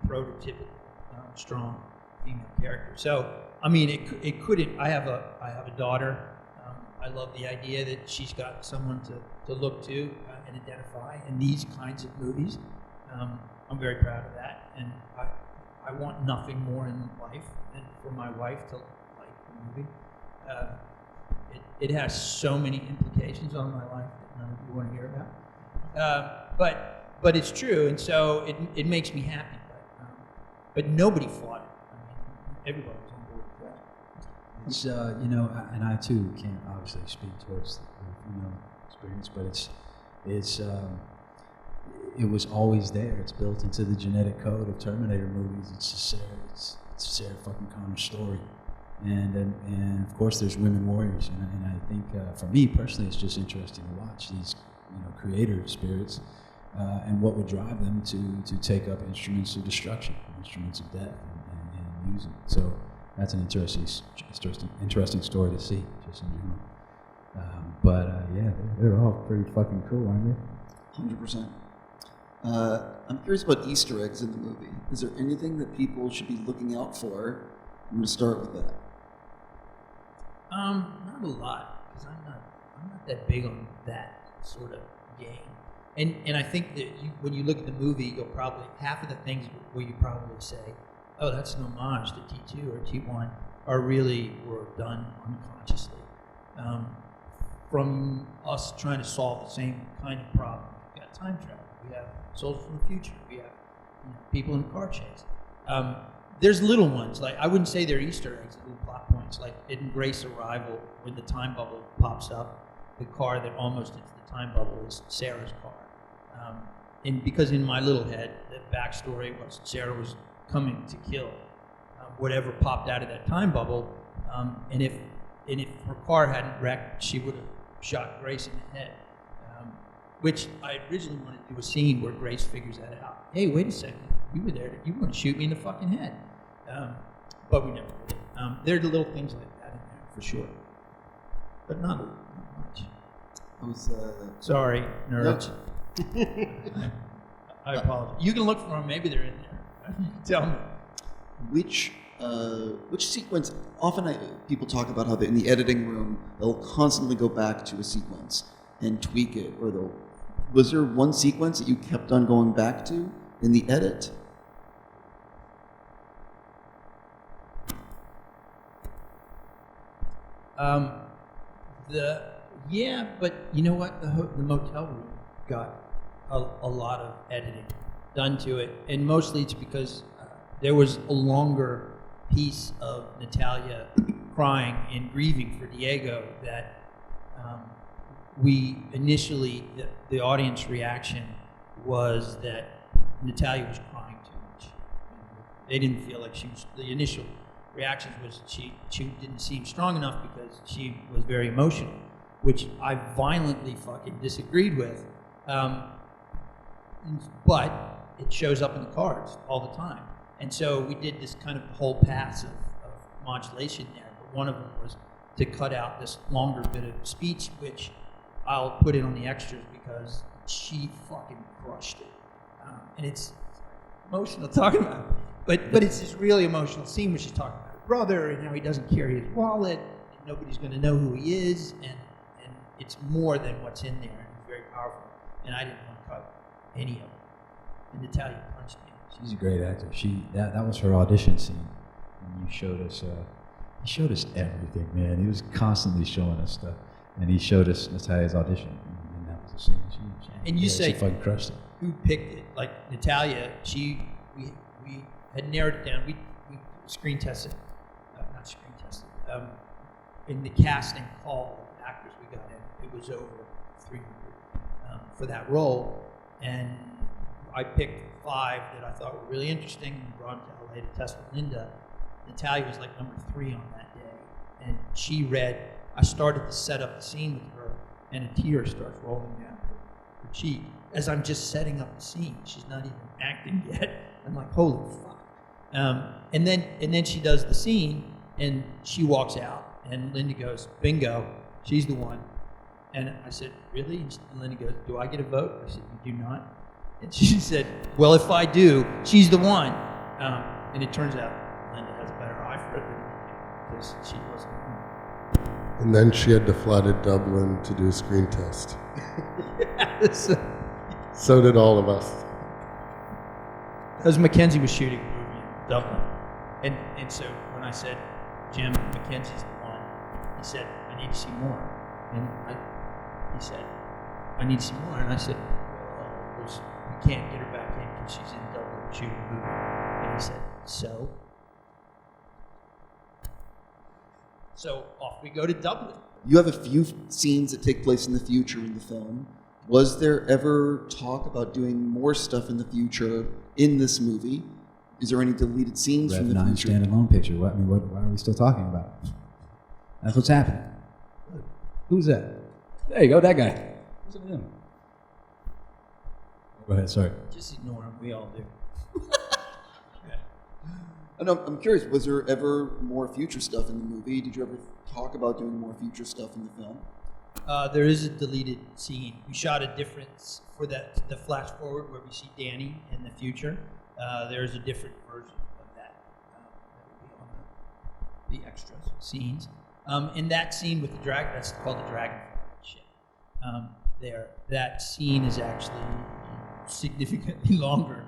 prototypical strong female character. So, I mean, it couldn't. I have a daughter. I love the idea that she's got someone to look to and identify in these kinds of movies. I'm very proud of that, and I want nothing more in life than for my wife to like the movie. It has so many implications on my life that none of you want to hear about. But it's true, and so it makes me happy. But nobody fought it. I mean, everybody was on board with that. It's and I too can't obviously speak towards the experience, but it was always there. It's built into the genetic code of Terminator movies. It's Sarah fucking Connor's story, and of course there's women warriors, and I think for me personally, it's just interesting to watch these creator spirits. And what would drive them to take up instruments of destruction, instruments of death, and use them. So that's an interesting story to see, just in general. Yeah, they're all pretty fucking cool, aren't they? 100%. I'm curious about Easter eggs in the movie. Is there anything that people should be looking out for? I'm going to start with that. Not a lot, because I'm not that big on that sort of game. And I think that when you look at the movie, you'll probably, half of the things where you probably say, oh, that's an homage to T2 or T1, were done unconsciously. From us trying to solve the same kind of problem. We got time travel. We have Soldiers from the Future. We have people in a car chase. There's little ones, like I wouldn't say they're Easter eggs, little plot points, like in Grace Arrival, when the time bubble pops up, the car that almost hits the time bubble is Sarah's car. And because in my little head, the backstory was Sarah was coming to kill whatever popped out of that time bubble, and if her car hadn't wrecked, she would have shot Grace in the head. Which I originally wanted to do a scene where Grace figures that out. Hey, wait a second, you were there. You want to shoot me in the fucking head? But we never did. There are the little things like that in there for sure, but not much. Sorry, nerds. I apologize. You can look for them. Maybe they're in there. Tell me. Which sequence? Often people talk about how in the editing room they'll constantly go back to a sequence and tweak it, or was there one sequence that you kept on going back to in the edit? But you know what? The motel room got a lot of editing done to it, and mostly it's because there was a longer piece of Natalia crying and grieving for Diego that we initially, the audience reaction was that Natalia was crying too much. They didn't feel like she was, the initial reactions was she didn't seem strong enough because she was very emotional, which I violently fucking disagreed with. But it shows up in the cards all the time. And so we did this kind of whole pass of modulation there. But one of them was to cut out this longer bit of speech, which I'll put it on the extras because she fucking crushed it. And it's emotional talking about it. But it's this really emotional scene where she's talking about her brother and how he doesn't carry his wallet and nobody's going to know who he is. And it's more than what's in there. And it's very powerful. And I didn't want to cut any of it. And Natalia punched me. She's a great actor. That was her audition scene. And you showed us, he showed us everything, man. He was constantly showing us stuff. And he showed us Natalia's audition, and that was the scene. And you say she fucking crushed it. who picked it? Like Natalia, we had narrowed it down. We screen tested, not screen tested. In the casting call of actors we got in, it was over 300 for that role, and I picked 5 that I thought were really interesting and brought them to LA to test with Linda. Natalia was like number 3 on that day, and she read. I started to set up the scene with her, and a tear starts rolling down her cheek as I'm just setting up the scene. She's not even acting yet. I'm like, holy fuck. And then she does the scene, and she walks out, and Linda goes, bingo, she's the one. And I said, really? And Linda goes, do I get a vote? I said, you do not. And she said, well, if I do, she's the one. And it turns out Linda has a better eye for it than I do, because she wasn't the one. And then she had to fly to Dublin to do a screen test. Yes. So did all of us. Because Mackenzie was shooting a movie in Dublin. And so when I said, Jim, Mackenzie's the one, he said, I need to see more. And he said, I need to see more. And I said, well, we can't get her back in because she's in Dublin shooting a movie. And he said, so? So off we go to Dublin. You have a few scenes that take place in the future in the film. Was there ever talk about doing more stuff in the future in this movie? Is there any deleted scenes Rev from the 9 future? standalone picture. Why are we still talking about it? That's what's happening. Who's that? There you go, that guy. What's up with him? Go ahead, sorry. Just ignore him. We all do. And I'm curious, was there ever more future stuff in the movie? Did you ever talk about doing more future stuff in the film? There is a deleted scene. We shot a different, for the flash forward where we see Danny in the future. There's a different version of that that will be on the extras scenes. In that scene with the dragon, that's called the dragon ship. That scene is actually significantly longer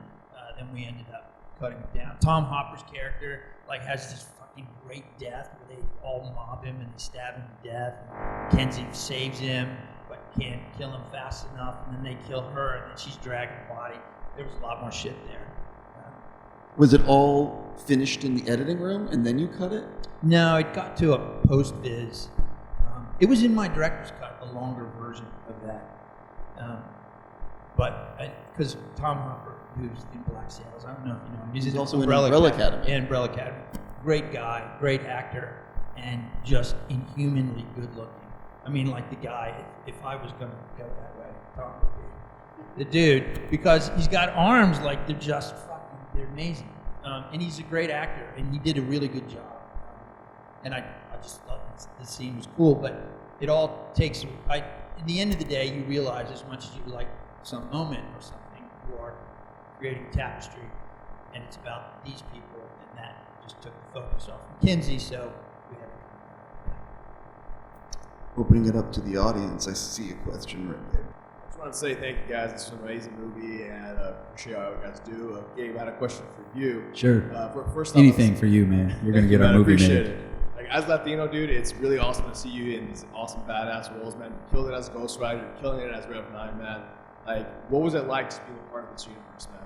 than we ended up cutting it down. Tom Hopper's character has this fucking great death where they all mob him and they stab him to death. And Mackenzie saves him, but can't kill him fast enough, and then they kill her, and then she's dragging the body. There was a lot more shit there. Was it all finished in the editing room and then you cut it? No, it got to a post-viz. It was in my director's cut, the longer version of that. But because Tom Hopper, who's in Black Sails, I don't know if you know him. He's also in Umbrella Academy. Yeah, Umbrella Academy. Great guy, great actor, and just inhumanly good looking. I mean, like the guy, if I was going to go that way, Tom would be the dude, because he's got arms like they're just fucking, they're amazing. And he's a great actor, and he did a really good job. And I just thought the scene was cool, but it all takes, in the end of the day, you realize as much as you like some moment or something, you are creating tapestry, and it's about these people, and that just took the focus off Mackenzie, so we had to. Opening it up to the audience, I see a question right there. I just want to say thank you guys. It's an amazing movie, and appreciate all you guys do. Gabe, I had a question for you. Sure. First off, Anything for you, man. You're going to get our movie appreciate made. it. As Latino, dude, it's really awesome to see you in these awesome badass roles, man. You killed it as Ghost Rider, you're killing it as Rev 9, man. What was it like to be a part of this universe, man?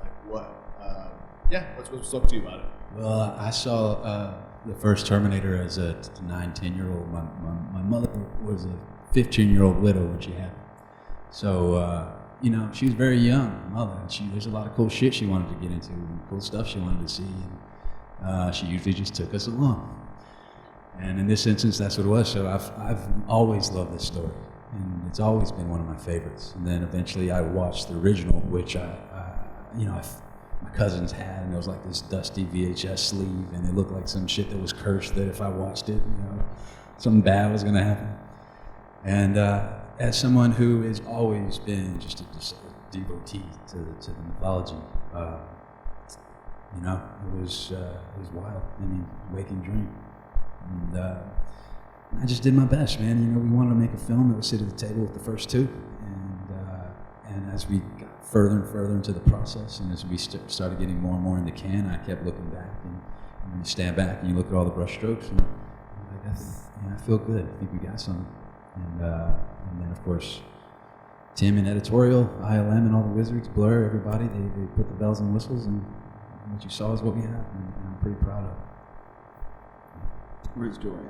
What's up to you about it? Well, I saw the first Terminator as a 9, 10-year-old. My mother was a 15-year-old widow when she had me. So, she was very young, mother. And there's a lot of cool shit she wanted to get into, and cool stuff she wanted to see. And she usually just took us along. And in this instance, that's what it was. So I've always loved this story, and it's always been one of my favorites. And then eventually I watched the original, which my cousins had, and it was like this dusty VHS sleeve, and it looked like some shit that was cursed, that if I watched it, something bad was gonna happen. And as someone who has always been just a devotee to the mythology, it was wild. I mean, waking dream. And I just did my best, man. We wanted to make a film that would sit at the table with the first two, and as we got further and further into the process, and as we started getting more and more in the can, I kept looking back, and when you stand back and you look at all the brush strokes, and I feel good. I think we got something. And then of course, Tim in editorial, ILM and all the wizards, Blur, everybody, they put the bells and whistles, and what you saw is what we have, and I'm pretty proud of it. Where's Dorian?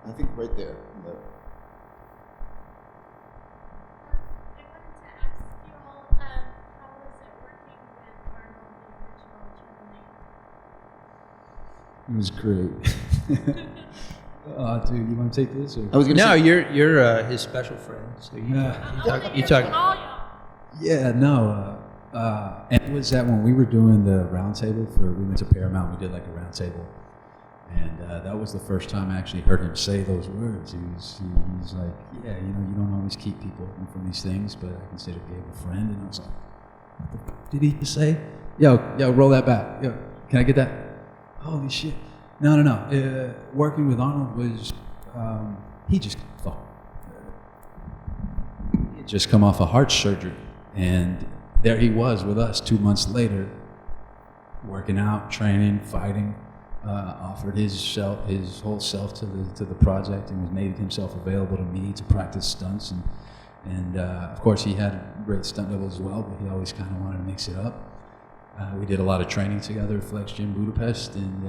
I think right there. I wanted to ask you all, how was it working with Arnold, the original Terminator? It was great. Oh, dude, you want to take this? Or? I was gonna No, say, you're his special friend. So you talk. All y'all. Yeah, no. And it was that when we were doing the roundtable we went to Paramount, we did like a roundtable. And that was the first time I actually heard him say those words. He's like, yeah, you don't always keep people from these things, but I consider Gabe a friend. And I was like, what the fuck did he just say? Yo, roll that back. Yo, can I get that? Holy shit. No. Working with Arnold was, he just thought. He had just come off a heart surgery. And there he was with us 2 months later, working out, training, fighting. Offered his whole self to the project, and was made himself available to me to practice stunts, and of course he had a great stunt double as well, but he always kind of wanted to mix it up. We did a lot of training together at Flex Gym Budapest, and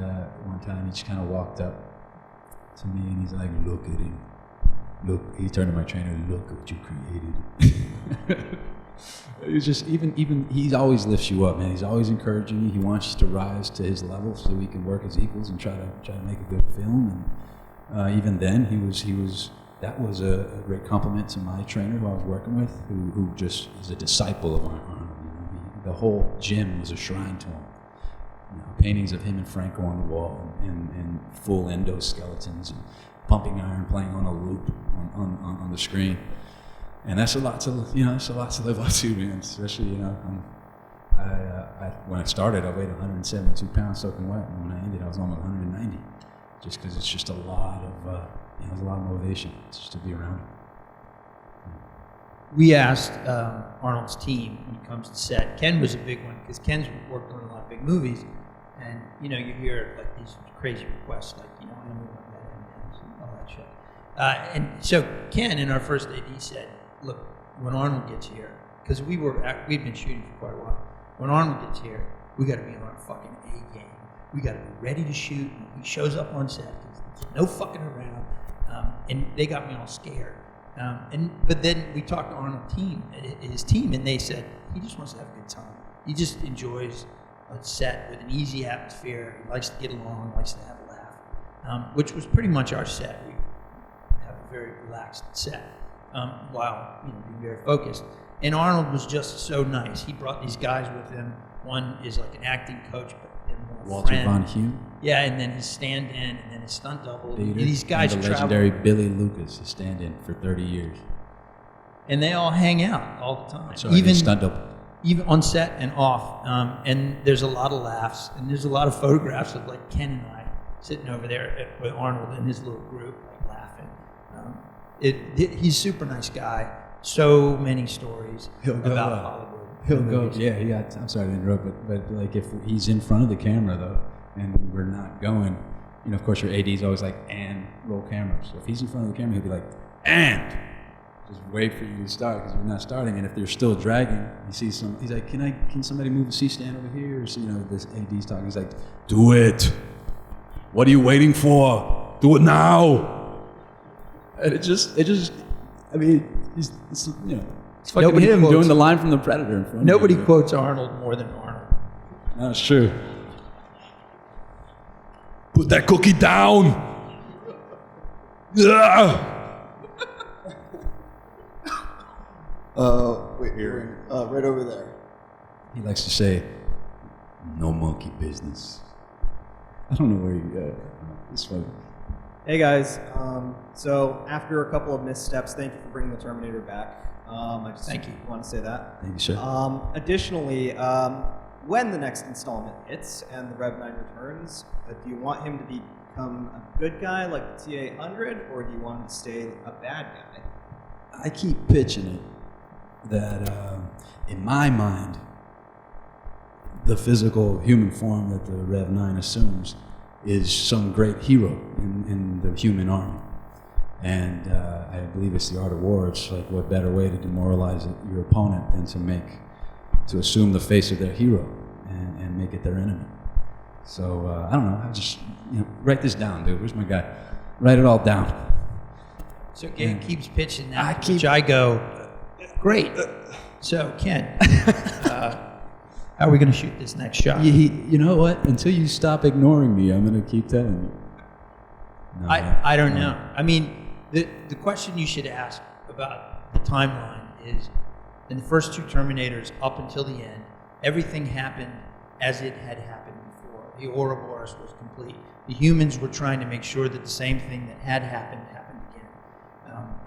one time he just kind of walked up to me and he's like, "Look at him, look." He turned to my trainer, "Look at what you created." It's just even he always lifts you up, man. He's always encouraging you. He wants you to rise to his level so we can work as equals and try to make a good film. And even then, that was a great compliment to my trainer who I was working with, who just is a disciple of Arnold. The whole gym was a shrine to him. Paintings of him and Franco on the wall, and full endoskeletons, and pumping iron playing on a loop on the screen. And that's a lot to live up to, man. Especially, when I started, I weighed 172 pounds soaking wet, and when I ended, I was almost 190. Just because it's just a lot of, there's a lot of motivation just to be around it. We asked Arnold's team when he comes to set. Ken was a big one because Ken's worked on a lot of big movies, and you hear like these crazy requests, like I don't want that M&Ms and all that shit. And so Ken, in our first AD, said, "Look, when Arnold gets here, because we'd been shooting for quite a while. When Arnold gets here, we got to be on our fucking A game. We got to be ready to shoot. And he shows up on set. There's no fucking around." And they got me all scared. But then we talked to Arnold's team, and they said he just wants to have a good time. He just enjoys a set with an easy atmosphere. He likes to get along, likes to have a laugh, which was pretty much our set. We have a very relaxed set. While being very focused. And Arnold was just so nice. He brought these guys with him. One is like an acting coach, but they're more Walter friend. Von Hume. Yeah, and then his stand-in, and then his stunt double. Bader, These guys and the travel, legendary Billy Lucas, his stand-in for 30 years. and they all hang out all the time. Sorry, his stunt double. Even on set and off. And there's a lot of laughs, and there's a lot of photographs of like Ken and I sitting over there with Arnold and his little group, like laughing. He's a super nice guy. So many stories about Hollywood. He'll go. Yeah. I'm sorry to interrupt, but like if he's in front of the camera though, and we're not going, of course your AD's always like, and roll camera. So if he's in front of the camera, he'll be like, and just wait for you to start because we're not starting. And if they're still dragging, he sees he's like, can somebody move the C-stand over here? So this AD's talking. He's like, do it. What are you waiting for? Do it now. And it just. I mean, it's fucking Nobody him quotes- doing the line from the Predator in front Nobody of you. quotes Arnold more than Arnold. That's true. Put that cookie down. wait, right over there. He likes to say, "No monkey business." I don't know where you got it. It's funny. Hey guys, so after a couple of missteps, thank you for bringing the Terminator back. I just Thank you. want to say that. Thank you, sir. Additionally, when the next installment hits and the Rev 9 returns, do you want him to become a good guy like the T-800, or do you want him to stay a bad guy? I keep pitching it that, in my mind, the physical human form that the Rev 9 assumes is some great hero in the human army. And I believe it's the art of war. It's like, what better way to demoralize your opponent than to assume the face of their hero and make it their enemy. So I don't know. I just write this down, dude. Where's my guy? Write it all down. So Gabe keeps pitching that, I which I go, great. So Ken, how are we going to shoot this next shot? You know what? Until you stop ignoring me, I'm going to keep telling you. No, I don't know. I mean, the question you should ask about the timeline is, in the first two Terminators up until the end, everything happened as it had happened before. The Ouroboros was complete. The humans were trying to make sure that the same thing that had happened happened again.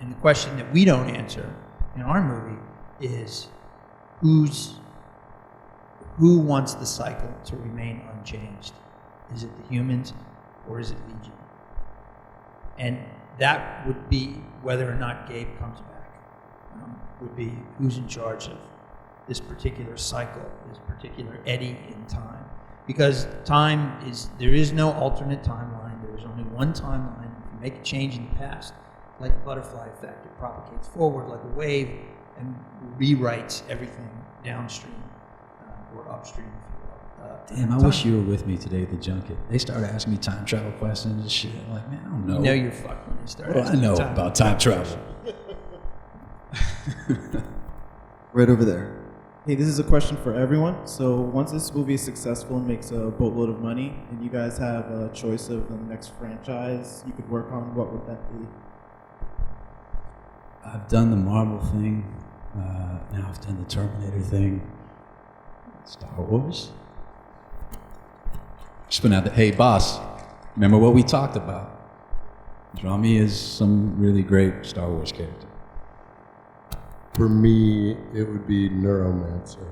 And the question that we don't answer in our movie is, who wants the cycle to remain unchanged? Is it the humans or is it Legion? And that would be whether or not Gabe comes back. Would be who's in charge of this particular cycle, this particular eddy in time. Because there is no alternate timeline. There is only one timeline. If you make a change in the past, like the butterfly effect, it propagates forward like a wave and rewrites everything downstream or upstream, if you will. Damn, I wish you were with me today at the junket. They started asking me time travel questions and shit. I'm like, man, I don't know. You know you're fucked when they start Well, I know about time travel. Right over there. Hey, this is a question for everyone. So once this movie is successful and makes a boatload of money, and you guys have a choice of the next franchise you could work on, what would that be? I've done the Marvel thing. Now I've done the Terminator thing. Star Wars. Just been out there. Hey, boss, remember what we talked about? Draw me as some really great Star Wars character. For me, it would be Neuromancer.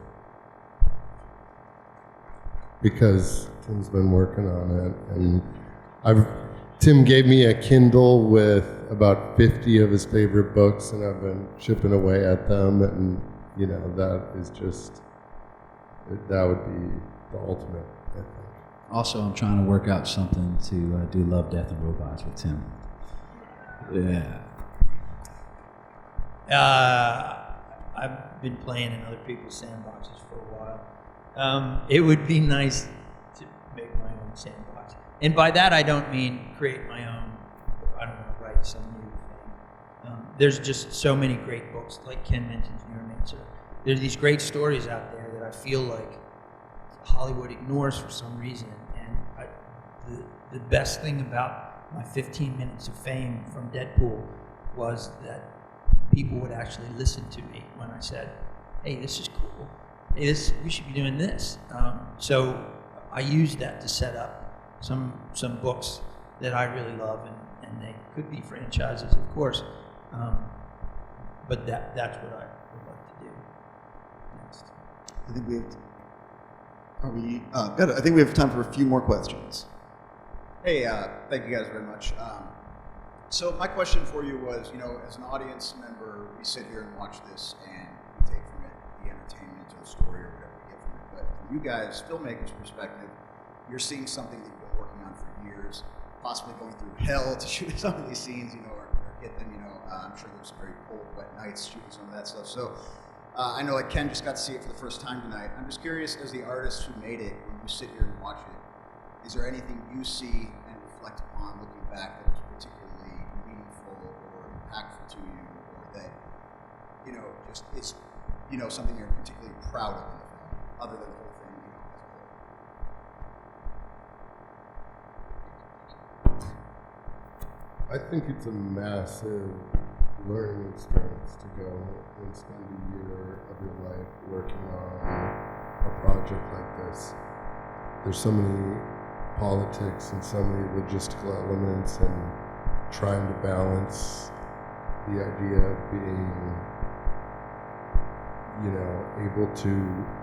Because Tim's been working on it, and Tim gave me a Kindle with about 50 of his favorite books, and I've been chipping away at them, and that is just, that would be the ultimate, I think. Also, I'm trying to work out something to do Love, Death, and Robots with Tim. Yeah. I've been playing in other people's sandboxes for a while. It would be nice to make my own sandbox. And by that, I don't mean create my own. I don't want to write some new thing. There's just so many great books, like Ken mentions Neuromancer. There's these great stories out there that I feel like Hollywood ignores for some reason. And the best thing about my 15 minutes of fame from Deadpool was that people would actually listen to me when I said, hey, this is cool. Hey, we should be doing this. So I used that to set up some books that I really love, and they could be franchises, of course. But that's what I would like to do next. I think we have. Good. I think we have time for a few more questions. Hey, thank you guys very much. So my question for you was, as an audience member, we sit here and watch this, and we take from it the entertainment or the story or whatever we get from it. But from you guys, filmmakers' perspective, you're seeing something that you've been working on for years, possibly going through hell to shoot some of these scenes, or get them. I'm sure there's some very cold, wet nights shooting some of that stuff. So I know, Ken just got to see it for the first time tonight. I'm just curious, as the artist who made it, when you sit here and watch it, is there anything you see and reflect upon looking back that was particularly meaningful or impactful to you, or that just it's something you're particularly proud of in the film, other than the whole thing as a whole? I think it's a massive learning experience to go and spend a year of your life working on a project like this. There's so many politics and so many logistical elements, and trying to balance the idea of being, able to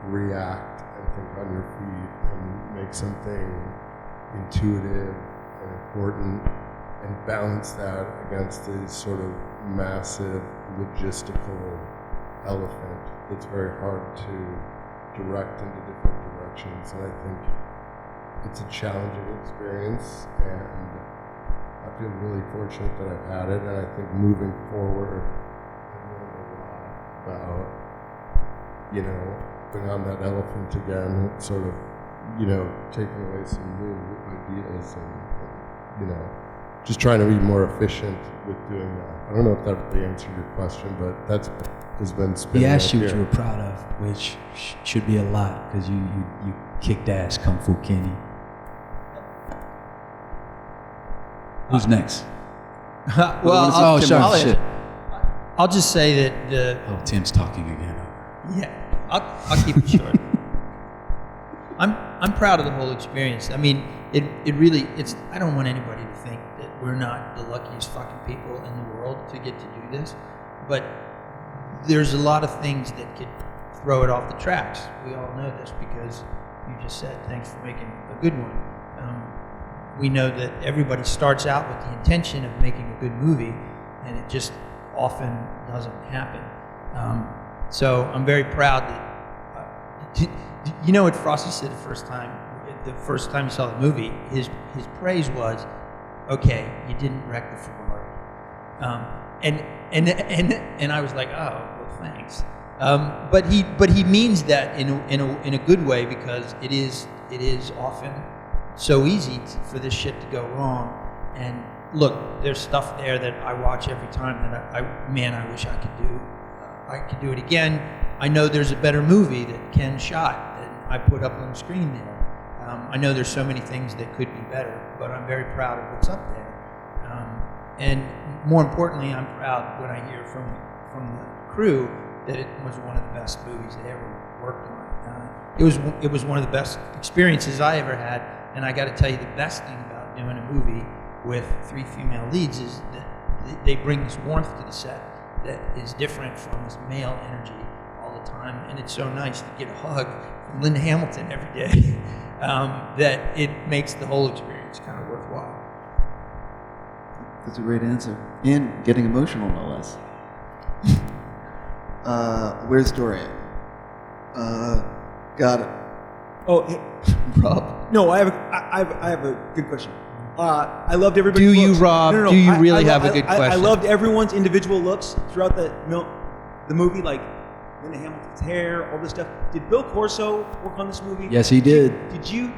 react and think on your feet and make something intuitive and important, and balance that against this sort of massive logistical elephant that's very hard to direct into different directions. And I think it's a challenging experience, and I feel really fortunate that I've had it, and I think moving forward, I've learned a lot about, you know, putting on that elephant again, sort of, you know, taking away some new ideas and, you know, just trying to be more efficient with doing that. I don't know if that really answered your question, but that's has been spinning. He asked you up what you here. were proud of, which should be a lot, because you kicked ass, Kung Fu Kenny. Who's next? Well, Oh, sorry, shit. I'll just say that the Oh, Tim's talking again. yeah, I'll keep it short. I'm proud of the whole experience. I mean, it really I don't want anybody to think that we're not the luckiest fucking people in the world to get to do this, but there's a lot of things that could throw it off the tracks. We all know this because you just said thanks for making a good one. We know that everybody starts out with the intention of making a good movie, and it just often doesn't happen. So I'm very proud that, you know what Frosty said the first time he saw the movie, his praise was, okay, you didn't wreck the Ferrari. And I was like, oh, well, thanks. But he means that in a good way, because it is often so easy for this shit to go wrong. And look, there's stuff there that I watch every time that I wish I could do. I could do it again. I know there's a better movie that Ken shot that I put up on the screen there. I know there's so many things that could be better, but I'm very proud of what's up there. And more importantly, I'm proud when I hear from the crew that it was one of the best movies they ever worked on. It was one of the best experiences I ever had. And I got to tell you, the best thing about doing a movie with 3 female leads is that they bring this warmth to the set that is different from this male energy all the time. And it's so nice to get a hug from Linda Hamilton every day that it makes the whole experience kind of worthwhile. That's a great answer. And getting emotional, no less. Where's Dorian? Got it. Oh, hey, Rob. no, I have a good question. I loved everybody's Do you, looks. Rob? No, Do you I really love- have a good question? I loved everyone's individual looks throughout the movie, like Linda Hamilton's hair, all this stuff. Did Bill Corso work on this movie? Yes, he did. Did you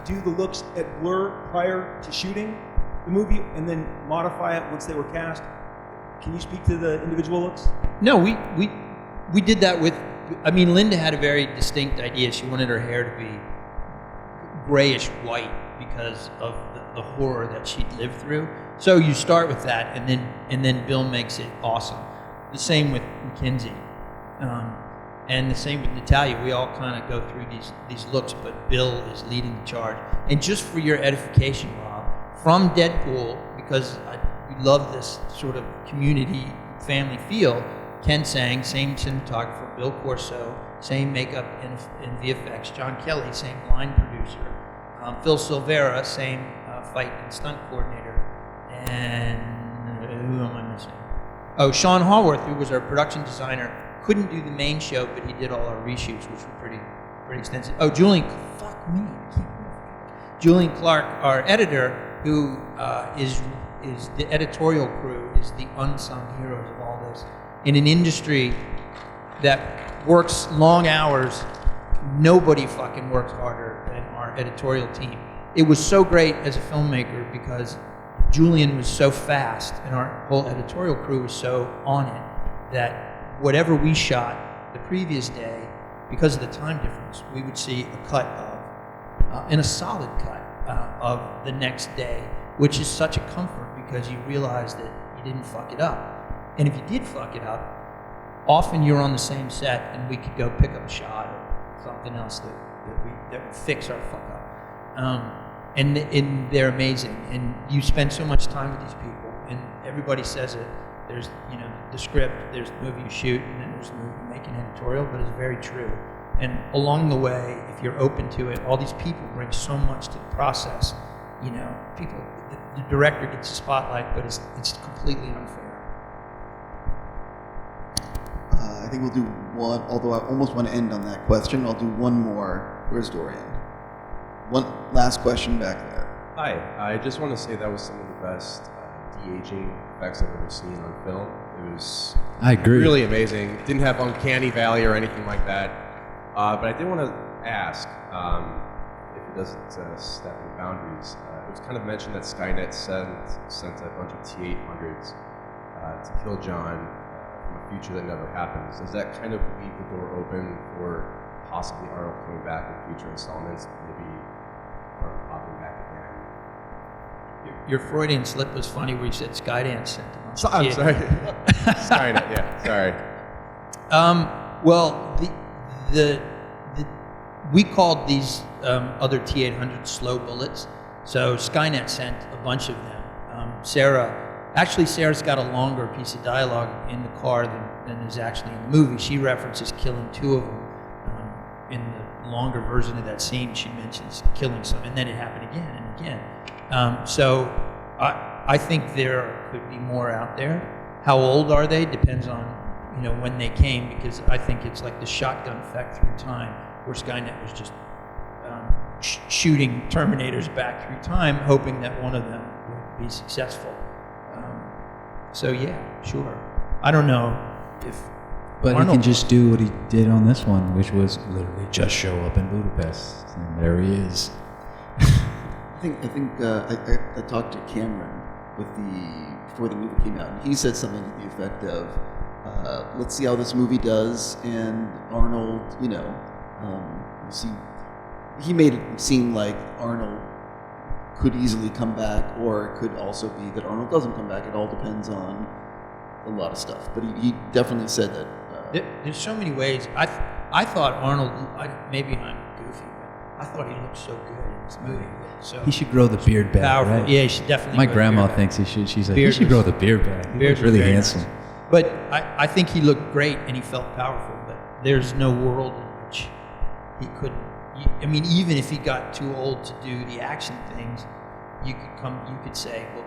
do the looks at Blur prior to shooting the movie and then modify it once they were cast? Can you speak to the individual looks? No, we did that with. I mean, Linda had a very distinct idea. She wanted her hair to be grayish white because of the horror that she'd lived through. So you start with that, and then Bill makes it awesome. The same with Mackenzie, and the same with Natalia. We all kind of go through these looks, but Bill is leading the charge. And just for your edification, Rob, from Deadpool, because we love this sort of community family feel. Ken Seng, same cinematographer. Bill Corso, same makeup and VFX. John Kelly, same line producer. Phil Silvera, same fight and stunt coordinator. And who am I missing? Oh, Sean Haworth, who was our production designer, couldn't do the main show, but he did all our reshoots, which were pretty extensive. Oh, Julian Clark, our editor, who is the editorial crew, is the unsung heroes of all this. In an industry that works long hours, nobody fucking works harder than our editorial team. It was so great as a filmmaker because Julian was so fast and our whole editorial crew was so on it that whatever we shot the previous day, because of the time difference, we would see a cut of, and a solid cut of the next day, which is such a comfort because you realize that you didn't fuck it up. And if you did fuck it up, often you're on the same set and we could go pick up a shot or something else that would fix our fuck up. And they're amazing. And you spend so much time with these people, and everybody says it. There's, the script, there's the movie you shoot, and then there's the movie you make an editorial, but it's very true. And along the way, if you're open to it, all these people bring so much to the process. People, the director gets the spotlight, but it's completely unfair. I think we'll do one, although I almost want to end on that question. I'll do one more. Where's Dorian? One last question back there. Hi, I just want to say that was some of the best de-aging effects I've ever seen on film. It was I agree. really amazing. It didn't have uncanny valley or anything like that. But I did want to ask, if it doesn't step in boundaries, it was kind of mentioned that Skynet sent a bunch of T-800s to kill John from a future that never happens. Does that kind of leave the door open for possibly Arnold coming back in future installments, maybe Arnold popping back again? Your Freudian slip was funny where you said Skydance sent him. I'm sorry. Skynet, yeah, sorry. Well, we called these other T-800 slow bullets. So Skynet sent a bunch of them. Sarah's got a longer piece of dialogue in the car than is actually in the movie. She references killing 2 of them. In the longer version of that scene, she mentions killing some, and then it happened again and again. So I think there could be more out there. How old are they? Depends on when they came, because I think it's like the shotgun effect through time, where Skynet was just shooting Terminators back through time, hoping that one of them would be successful. So yeah, sure. I don't know if. But Arnold he can just do what he did on this one, which was literally just show up in Budapest, and there he is. I think I talked to Cameron before the movie came out, and he said something to the effect of, "Let's see how this movie does." And Arnold, we'll see. He made it seem like Arnold could easily come back, or it could also be that Arnold doesn't come back. It all depends on a lot of stuff. But he definitely said that. There's so many ways. I thought Arnold. Maybe I'm goofy, but I thought he looked so good in this movie. So He should grow the beard back, powerful. right? Yeah, he should definitely. My grow the grandma beard thinks he should. She's like, Beard he should grow the beard back. He Beard looks was really very handsome. nice. But I think he looked great and he felt powerful. But there's no world in which he couldn't. I mean, even if he got too old to do the action things, you could say, well,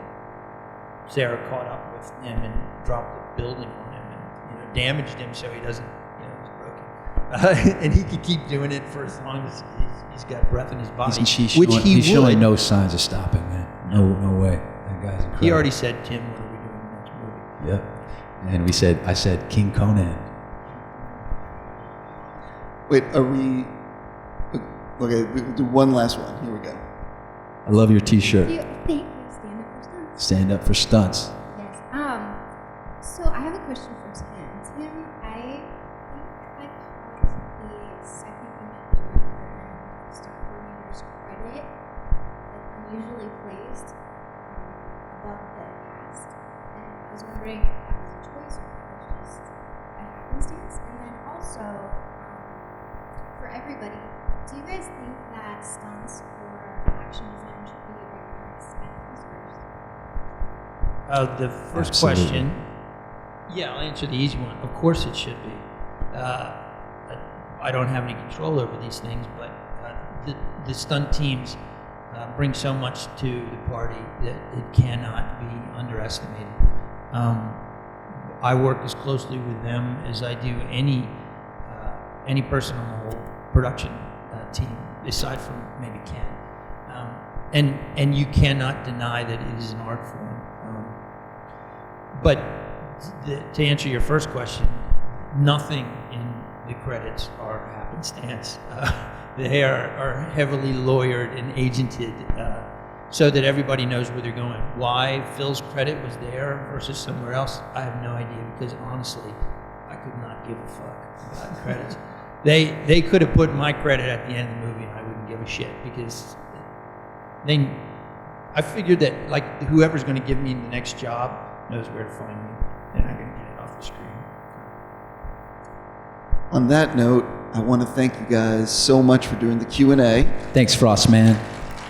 Sarah caught up with him and dropped the building on him and damaged him so he doesn't, he's broken, and he could keep doing it for as long as he's got breath in his body. He's showing no signs of stopping, man. No way. That guy's incredible. He already said, "Tim, what are we doing in the next movie?" Yep. And I said King Conan. Wait, are we? Okay, we'll do one last one. Here we go. I love your T-shirt. Thank you. Stand up for stunts. Stand up for stunts. Yes. So I have a question for Tim. Tim, I think I caught the second unit director and stunt coordinator's credit unusually placed above the cast, and I was wondering if that was a choice or if it was just a happenstance. And then also, for everybody, do you guys think that stunts or action design should be recognized at the Oscars? The first Absolutely. question, I'll answer the easy one. Of course it should be. I don't have any control over these things, but the stunt teams bring so much to the party that it cannot be underestimated. I work as closely with them as I do any person on the whole production team, aside from maybe Ken. And you cannot deny that it is an art form. But to answer your first question, nothing in the credits are happenstance. They are heavily lawyered and agented so that everybody knows where they're going. Why Phil's credit was there versus somewhere else, I have no idea, because honestly, I could not give a fuck about credits. They could have put my credit at the end of the movie and I wouldn't give a shit, because I figured that whoever's going to give me the next job knows where to find me. They're not going to get it off the screen. On that note, I want to thank you guys so much for doing the Q&A. Thanks, Frost Man.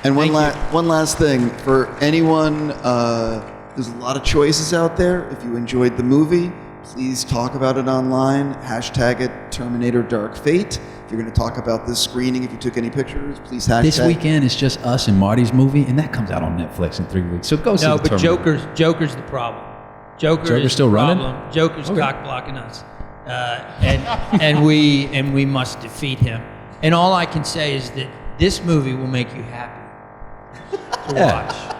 And one last thing, for anyone, there's a lot of choices out there. If you enjoyed the movie, please talk about it online. Hashtag it Terminator Dark Fate. If you're going to talk about this screening, if you took any pictures, please hashtag. This weekend is just us and Marty's movie, and that comes out on Netflix in 3 weeks. So go see No, the but Terminator. Joker's the problem. Joker's still the running? problem. Joker's Okay. cock blocking us, and we must defeat him. And all I can say is that this movie will make you happy. to Yeah. watch.